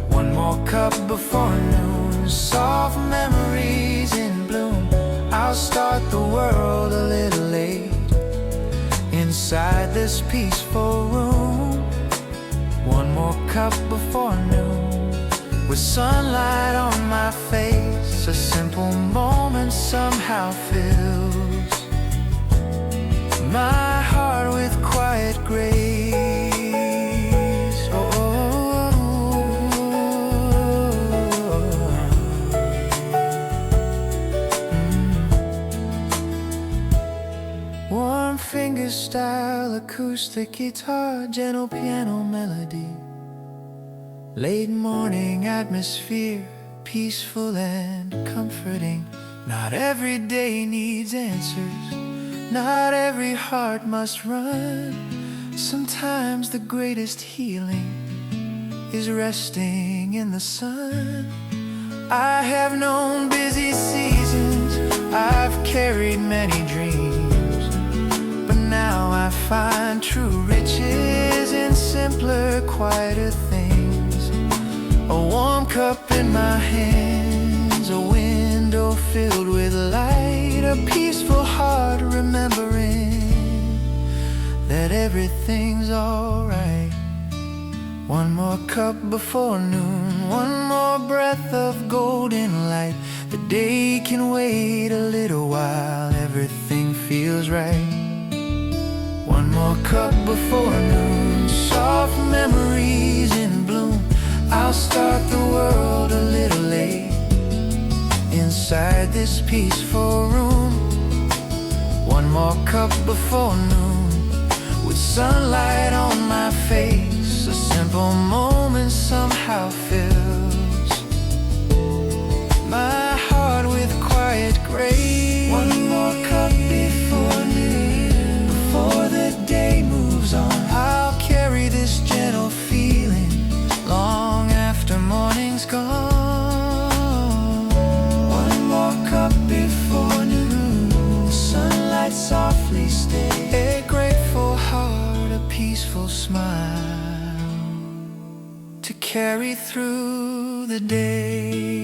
One more cup before noon, soft memories in bloom. I'll start the world a little late inside this peaceful room. One more cup before noon, with sunlight on my face, a simple moment somehow fills my heart with quiet grace. acoustic guitar, gentle piano melody, late morning atmosphere, peaceful and comforting. Not every day needs answers, not every heart must run. Sometimes the greatest healing is resting in the sun. I have known busy seasons, I've carried many dreams, but now I find true riches in simpler, quieter things. A warm cup in my hands, a window filled with light, a peaceful heart remembering that everything's alright. One more cup before noon, one more breath of golden light. The day can wait a little while, everything feels right. One more cup before noon, soft memories in bloom. I'll start the world a little late, inside this peaceful room. One more cup before noon, with sunlight on my face. A simple moment somehow fills my heart with quiet grace. One more cup before noon, before the day moves on. I'll carry this gentle feeling long after morning's gone. One more cup before noon, the sunlight softly stays. A grateful heart, a peaceful smile to carry through the day.